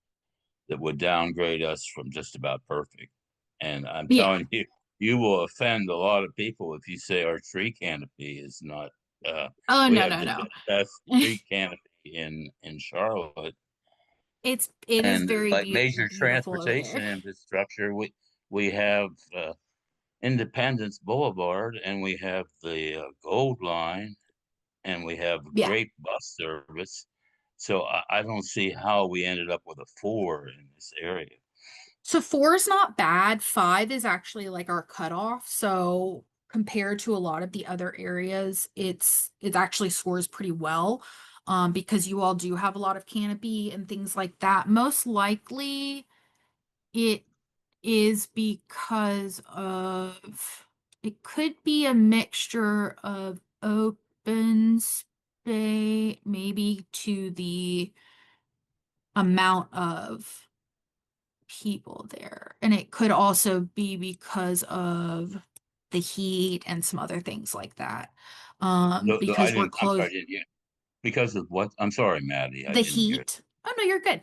Speaker 2: that would downgrade us from just about perfect. And I'm
Speaker 1: Yeah.
Speaker 2: telling you, you will offend a lot of people if you say our tree canopy is not.
Speaker 1: Oh,
Speaker 2: We
Speaker 1: no,
Speaker 2: have
Speaker 1: no,
Speaker 2: the
Speaker 1: no.
Speaker 2: best tree canopy in Charlotte,
Speaker 1: It is
Speaker 2: and
Speaker 1: very
Speaker 2: like major
Speaker 1: beautiful over
Speaker 2: transportation
Speaker 1: there.
Speaker 2: infrastructure. We have Independence Boulevard, and we have the Gold Line, and we have
Speaker 1: Yeah.
Speaker 2: great bus service. So I don't see how we ended up with a four in this area.
Speaker 1: So four is not bad. Five is actually like our cutoff. So compared to a lot of the other areas, it actually scores pretty well. Because you all do have a lot of canopy and things like that. Most likely it is because of it could be a mixture of open space, maybe to the amount of people there. And it could also be because of the heat and some other things like that.
Speaker 2: I
Speaker 1: Because we're
Speaker 2: didn't. I'm sorry.
Speaker 1: close,
Speaker 2: I didn't hear because of what? I'm sorry, Maddie. I
Speaker 1: the
Speaker 2: didn't hear.
Speaker 1: heat. Oh no, you're good.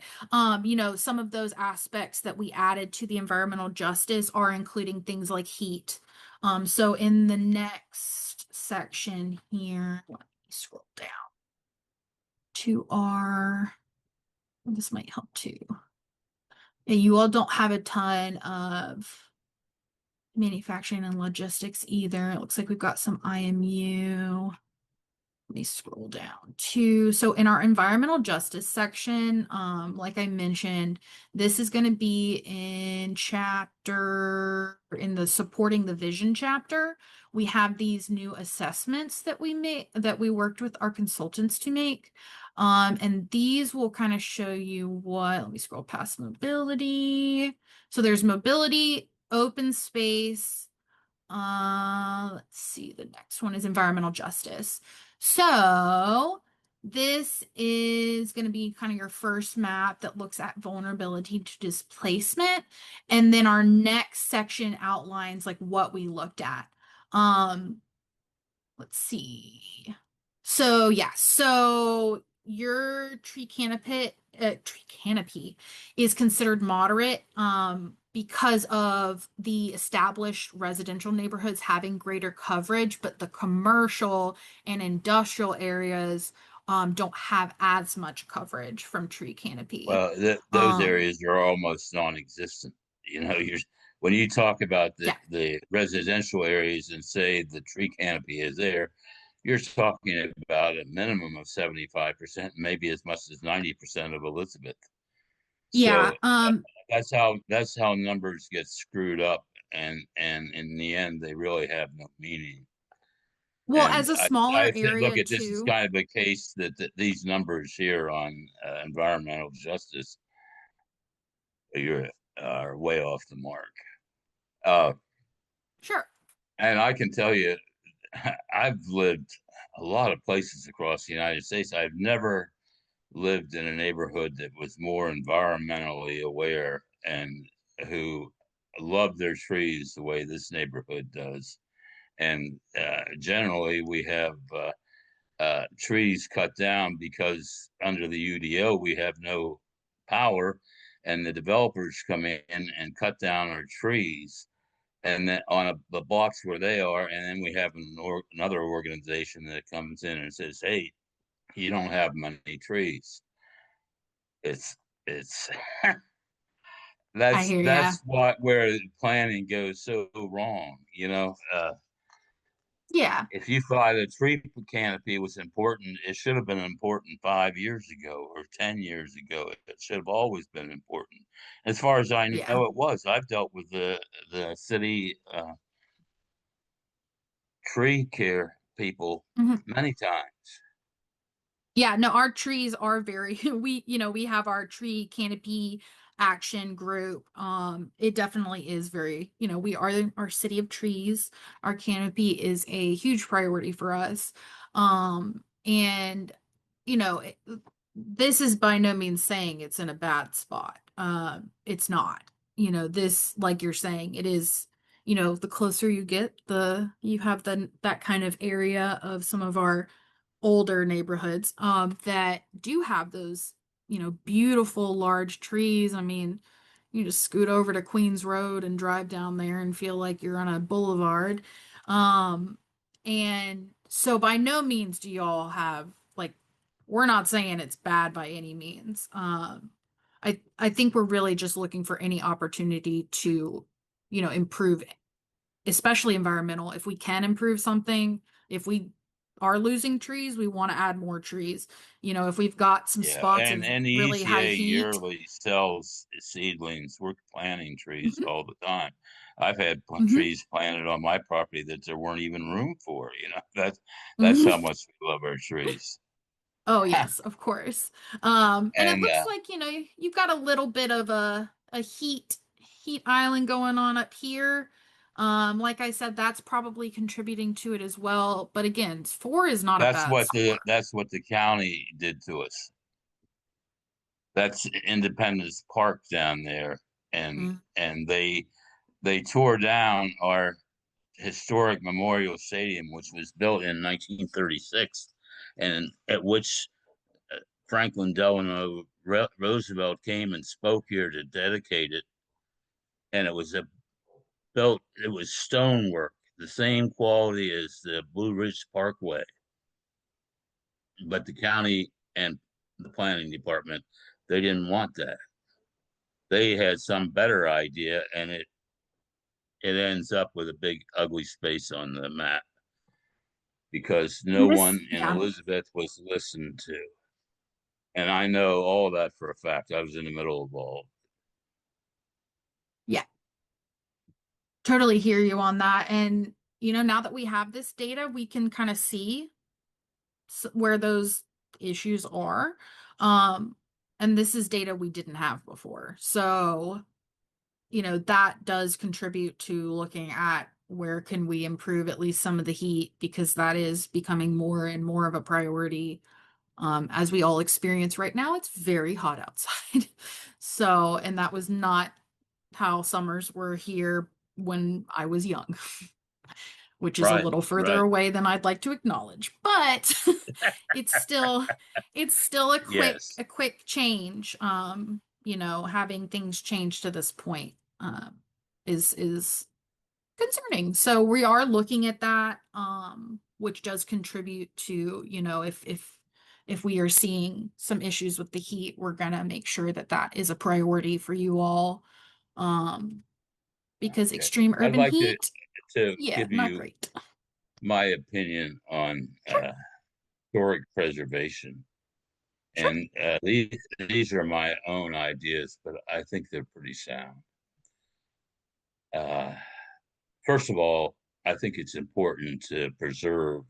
Speaker 1: Some of those aspects that we added to the environmental justice are including things like heat. So in the next section here, let me scroll down to this might help too. Yeah, you all don't have a ton of manufacturing and logistics either. It looks like we've got some IMU. Let me scroll down to, so in our environmental justice section, like I mentioned, this is going to be in the supporting the vision chapter. We have these new assessments that we worked with our consultants to make. And these will kind of show you let me scroll past mobility. So there's mobility, open space. Let's see, the next one is environmental justice. So This is going to be kind of your first map that looks at vulnerability to displacement. And then our next section outlines like what we looked at. Um, let's see. So yeah, so your tree canopy is considered moderate because of the established residential neighborhoods having greater coverage, but the commercial and industrial areas don't have as much coverage from tree canopy.
Speaker 2: Well, those
Speaker 1: Um,
Speaker 2: areas are almost non-existent. You know, you're when you talk about
Speaker 1: yeah,
Speaker 2: the residential areas and say the tree canopy is there, you're talking about a minimum of 75%, maybe as much as 90% of Elizabeth.
Speaker 1: yeah.
Speaker 2: So that's how numbers get screwed up, and in the end, they really have no meaning.
Speaker 1: Well,
Speaker 2: And
Speaker 1: as a
Speaker 2: I
Speaker 1: smaller
Speaker 2: look
Speaker 1: area
Speaker 2: at this as
Speaker 1: too.
Speaker 2: kind of a case that these numbers here on environmental justice you're are way off the mark. Uh,
Speaker 1: Sure.
Speaker 2: and I can tell you, I've lived a lot of places across the United States. I've never lived in a neighborhood that was more environmentally aware and who loved their trees the way this neighborhood does. And generally, we have trees cut down because under the UDO we have no power, and the developers come in and cut down our trees, and then on the blocks where they are, and then we have another organization that comes in and says, "Hey, you don't have many trees." It's
Speaker 1: I hear ya.
Speaker 2: that's what where planning goes so wrong.
Speaker 1: Yeah.
Speaker 2: If you thought a tree canopy was important, it should have been important 5 years ago or 10 years ago. It should have always been important. As far as I
Speaker 1: Yeah.
Speaker 2: know, it was. I've dealt with the city tree care people
Speaker 1: Mhm.
Speaker 2: many times.
Speaker 1: Yeah, no, our trees are very we have our tree canopy action group. It definitely is very, we are our city of trees. Our canopy is a huge priority for us. And you know, it, this is by no means saying it's in a bad spot. It's not. This, like you're saying, it is, the closer you get, the you have that kind of area of some of our older neighborhoods that do have those, beautiful large trees. I mean, you just scoot over to Queens Road and drive down there and feel like you're on a boulevard. Um, and so by no means do y'all have like we're not saying it's bad by any means. I think we're really just looking for any opportunity to, improve, especially environmental. If we can improve something, if we are losing trees, we want to add more trees. If we've got some
Speaker 2: Yeah,
Speaker 1: spots of
Speaker 2: and the
Speaker 1: really high
Speaker 2: ECA
Speaker 1: heat.
Speaker 2: yearly sells seedlings. We're planting trees
Speaker 1: Hmm.
Speaker 2: all the time. I've had
Speaker 1: Hmm.
Speaker 2: trees planted on my property that there weren't even room for. That's how
Speaker 1: Hmm.
Speaker 2: much we love our trees.
Speaker 1: Oh yes, of course. And it
Speaker 2: And
Speaker 1: looks like, you've got a little bit of a heat island going on up here. Like I said, that's probably contributing to it as well. But again, four is not a bad score.
Speaker 2: that's what the county did to us. That's Independence Park down there, and they tore down our historic Memorial Stadium, which was built in 1936, and at which Franklin Delano Roosevelt came and spoke here to dedicate it, and it was stonework, the same quality as the Blue Ridge Parkway, but the county and the planning department they didn't want that. They had some better idea, and it ends up with a big ugly space on the map because no
Speaker 1: And
Speaker 2: one
Speaker 1: this,
Speaker 2: in
Speaker 1: yeah,
Speaker 2: Elizabeth was listened to. And I know all that for a fact. I was in the middle of all.
Speaker 1: yeah, totally hear you on that. And, now that we have this data, we can kind of see where those issues are. Um, and this is data we didn't have before. So, that does contribute to looking at where can we improve at least some of the heat because that is becoming more and more of a priority As we all experience right now, it's very hot outside. So, and that was not how summers were here when I was young, which is a
Speaker 2: Right,
Speaker 1: little further
Speaker 2: right.
Speaker 1: away than I'd like to acknowledge. But it's still it's still
Speaker 2: Yes.
Speaker 1: a quick change. Having things change to this point is concerning. So we are looking at that, which does contribute to, if we are seeing some issues with the heat, we're gonna make sure that that is a priority for you all. Um, because
Speaker 2: Okay.
Speaker 1: extreme
Speaker 2: I'd
Speaker 1: urban
Speaker 2: like to
Speaker 1: heat, yeah,
Speaker 2: give
Speaker 1: not
Speaker 2: you
Speaker 1: great.
Speaker 2: my opinion on
Speaker 1: Sure,
Speaker 2: historic preservation.
Speaker 1: sure.
Speaker 2: And these are my own ideas, but I think they're pretty sound. Uh, First of all, I think it's important to preserve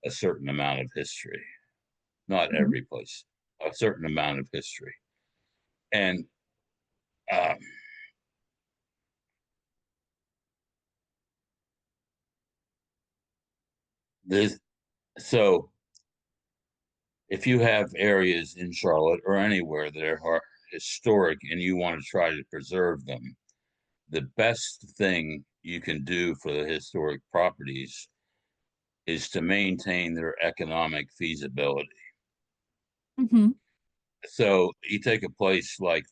Speaker 2: a certain amount of history, not
Speaker 1: Mhm,
Speaker 2: every place, a certain amount of history. And um, this, so if you have areas in Charlotte or anywhere that are historic and you want to try to preserve them, the best thing you can do for the historic properties is to maintain their economic feasibility.
Speaker 1: mhm,
Speaker 2: So you take a place like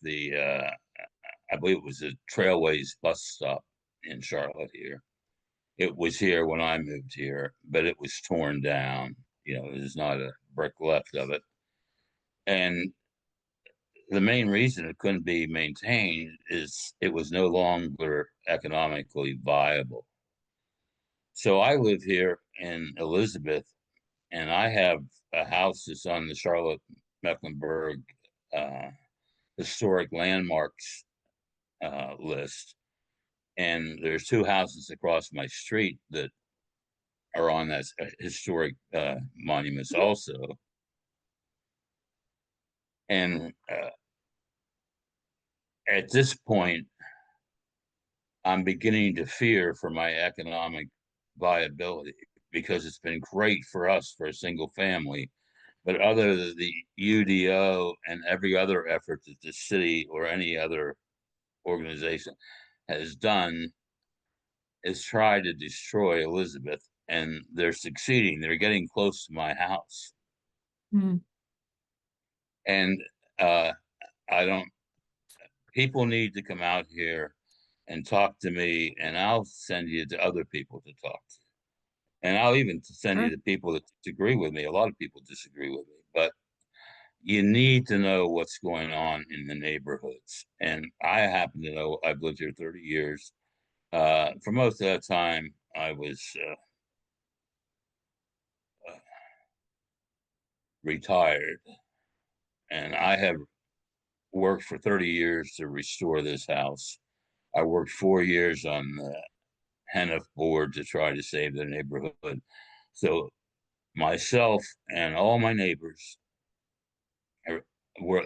Speaker 2: I believe it was the Trailways bus stop in Charlotte here. It was here when I moved here, but it was torn down. There's not a brick left of it. And the main reason it couldn't be maintained is it was no longer economically viable. So I live here in Elizabeth, and I have a house that's on the Charlotte Mecklenburg uh, historic landmarks list, and there's two houses across my street that are on that historic monuments
Speaker 1: mhm.
Speaker 2: also. And at this point, I'm beginning to fear for my economic viability because it's been great for us for a single family. But other than the UDO and every other effort that the city or any other organization has done is try to destroy Elizabeth, and they're succeeding. They're getting close to my house,
Speaker 1: Mm.
Speaker 2: and uh, I don't. People need to come out here and talk to me, and I'll send you to other people to talk to. And I'll even send you
Speaker 1: Sure.
Speaker 2: to people that disagree with me. A lot of people disagree with me, but you need to know what's going on in the neighborhoods. And I happen to know I've lived here 30 years. For most of that time, I was uh, retired, and I have worked for 30 years to restore this house. I worked 4 years on the Hennef board to try to save the neighborhood. So myself and all my neighbors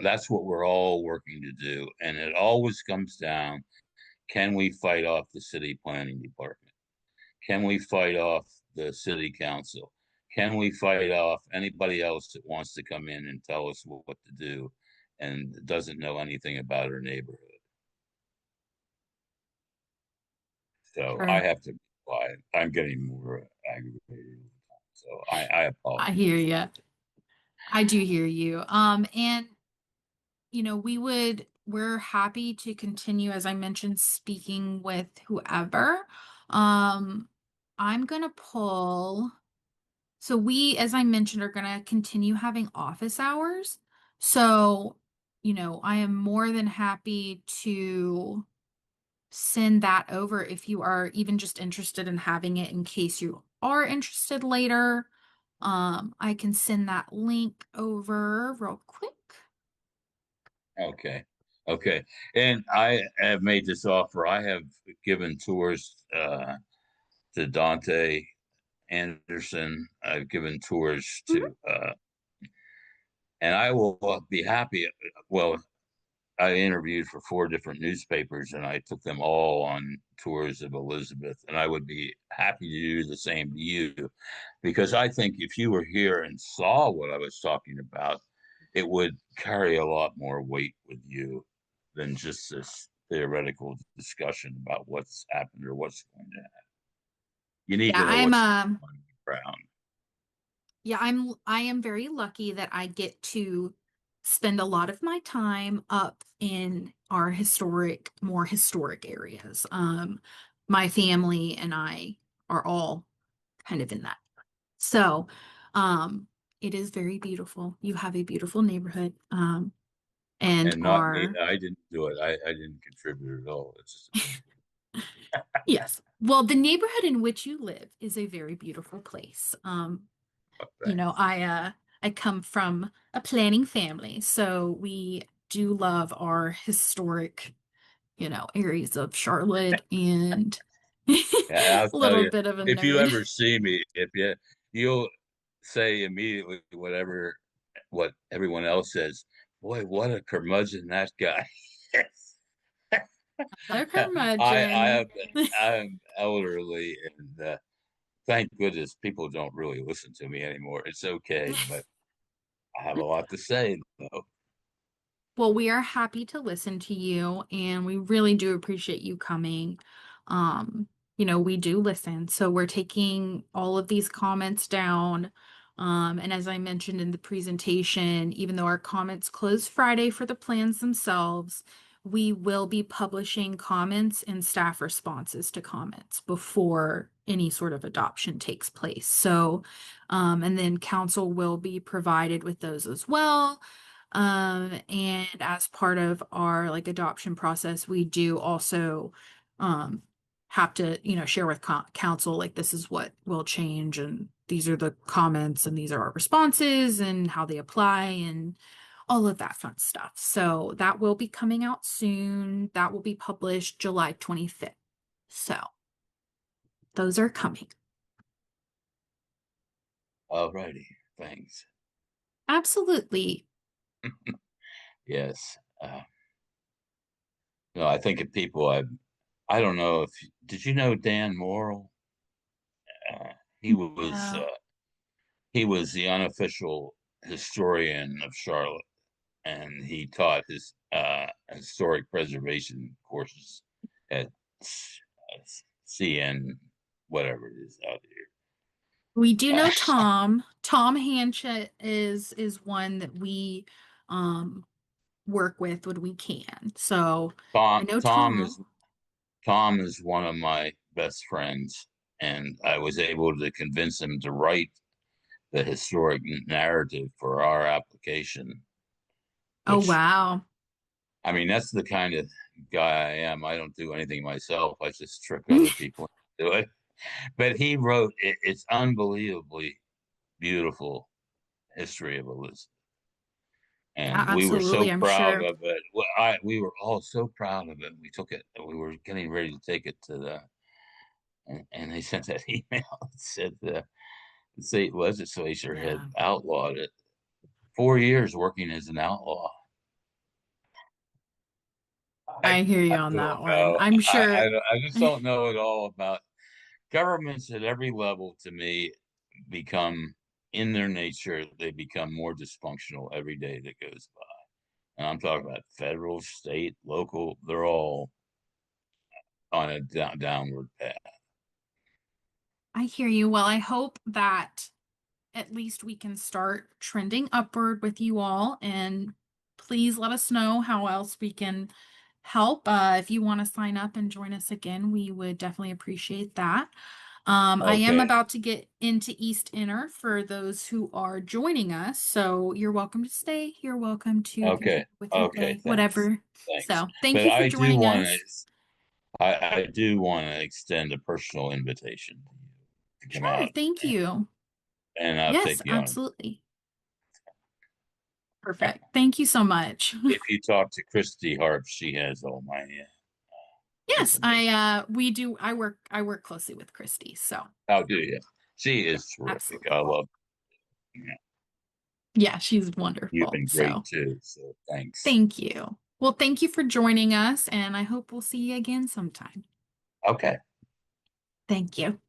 Speaker 2: that's what we're all working to do. And it always comes down, can we fight off the city planning department? Can we fight off the city council? Can we fight off anybody else that wants to come in and tell us what to do and doesn't know anything about our neighborhood? So I
Speaker 1: Sure.
Speaker 2: have to be quiet. I'm getting more aggravated. So I
Speaker 1: I
Speaker 2: apologize.
Speaker 1: hear you. I do hear you. And we're happy to continue, as I mentioned, speaking with whoever. Um, I'm gonna pull. So we, as I mentioned, are gonna continue having office hours. So, I am more than happy to send that over if you are even just interested in having it in case you are interested later. I can send that link over real quick.
Speaker 2: Okay. Okay. And I have made this offer. I have given tours to Dante Anderson. I've given tours
Speaker 1: Mhm.
Speaker 2: to, and I will be happy. Well, I interviewed for 4 different newspapers, and I took them all on tours of Elizabeth. And I would be happy to do the same to you, because I think if you were here and saw what I was talking about, it would carry a lot more weight with you than just this theoretical discussion about what's happened or what's going to happen. You need
Speaker 1: Yeah,
Speaker 2: to know what's on the ground.
Speaker 1: I am very lucky that I get to spend a lot of my time up in our more historic areas. My family and I are all kind of in that. So, um, it is very beautiful. You have a beautiful neighborhood. And
Speaker 2: And not me.
Speaker 1: our
Speaker 2: I didn't do it. I didn't contribute at all. It's just
Speaker 1: Yes. Well, the neighborhood in which you live is a very beautiful place.
Speaker 2: a
Speaker 1: You
Speaker 2: thing.
Speaker 1: know, I come from a planning family, so we do love our historic, areas of Charlotte and a
Speaker 2: Yeah, I'll tell
Speaker 1: little
Speaker 2: you,
Speaker 1: bit of a
Speaker 2: if you
Speaker 1: nerd.
Speaker 2: ever see me, if you'll say immediately what everyone else says. Boy, what a curmudgeon that guy is.
Speaker 1: Another
Speaker 2: I
Speaker 1: curmudgeon.
Speaker 2: am I am elderly, and thank goodness people don't really listen to me anymore. It's okay, but I have a lot to say though.
Speaker 1: Well, we are happy to listen to you and we really do appreciate you coming. Um, we do listen. So we're taking all of these comments down. And as I mentioned in the presentation, even though our comments close Friday for the plans themselves, we will be publishing comments and staff responses to comments before any sort of adoption takes place. So, and then council will be provided with those as well. And as part of our like adoption process, we do also um have to, share with council like this is what will change and these are the comments and these are our responses and how they apply and all of that fun stuff. So that will be coming out soon. That will be published July 25th. So those are coming.
Speaker 2: Alrighty, thanks.
Speaker 1: Absolutely.
Speaker 2: Yes. No, I think of people I don't know if did you know Dan Morrill? He was
Speaker 1: Yeah.
Speaker 2: he was the unofficial historian of Charlotte, and he taught his historic preservation courses at CN, whatever it is out
Speaker 1: We do
Speaker 2: here.
Speaker 1: know Tom. Tom Hanchett is one that we um work with when we can. So I
Speaker 2: Tom
Speaker 1: know
Speaker 2: Tom is
Speaker 1: Tom.
Speaker 2: Tom is one of my best friends, and I was able to convince him to write the historic narrative for our application,
Speaker 1: Oh
Speaker 2: which
Speaker 1: wow.
Speaker 2: I mean, that's the kind of guy I am. I don't do anything myself. I just trick other people into it. But he wrote it's unbelievably beautiful history of Elizabeth,
Speaker 1: Yeah,
Speaker 2: and we were so
Speaker 1: absolutely, I'm
Speaker 2: proud
Speaker 1: sure.
Speaker 2: of it. Well, we were all so proud of it. We took it. We were getting ready to take it to and they sent that email that said the state legislature had
Speaker 1: Yeah.
Speaker 2: outlawed it. 4 years working as an outlaw. I,
Speaker 1: I hear you
Speaker 2: I
Speaker 1: on
Speaker 2: don't
Speaker 1: that one.
Speaker 2: know.
Speaker 1: I'm sure.
Speaker 2: I just don't know at all about governments at every level. To me, become in their nature, they become more dysfunctional every day that goes by. And I'm talking about federal, state, local. They're all on a downward path.
Speaker 1: I hear you. Well, I hope that at least we can start trending upward with you all. And please let us know how else we can help. If you want to sign up and join us again, we would definitely appreciate that. I am
Speaker 2: Okay.
Speaker 1: about to get into East Inner for those who are joining us. So you're welcome to stay. You're welcome to
Speaker 2: Okay.
Speaker 1: continue with your
Speaker 2: Okay.
Speaker 1: day,
Speaker 2: Thanks.
Speaker 1: whatever.
Speaker 2: Thanks.
Speaker 1: So thank
Speaker 2: But
Speaker 1: you for
Speaker 2: I do
Speaker 1: joining
Speaker 2: want
Speaker 1: us.
Speaker 2: to. I do want to extend a personal invitation to you to come
Speaker 1: Sure.
Speaker 2: out,
Speaker 1: Thank you.
Speaker 2: and I'll
Speaker 1: Yes,
Speaker 2: take you on.
Speaker 1: absolutely. Perfect. Thank you so much.
Speaker 2: If you talk to Christy Harp, she has all my
Speaker 1: Yes,
Speaker 2: information.
Speaker 1: I work closely with Christy, so
Speaker 2: How do you? She
Speaker 1: yeah,
Speaker 2: is terrific. I
Speaker 1: absolutely.
Speaker 2: love. You.
Speaker 1: Yeah, she's
Speaker 2: You've
Speaker 1: wonderful.
Speaker 2: been great
Speaker 1: So
Speaker 2: too. So thanks.
Speaker 1: thank you. Well, thank you for joining us, and I hope we'll see you again sometime.
Speaker 2: Okay.
Speaker 1: Thank you.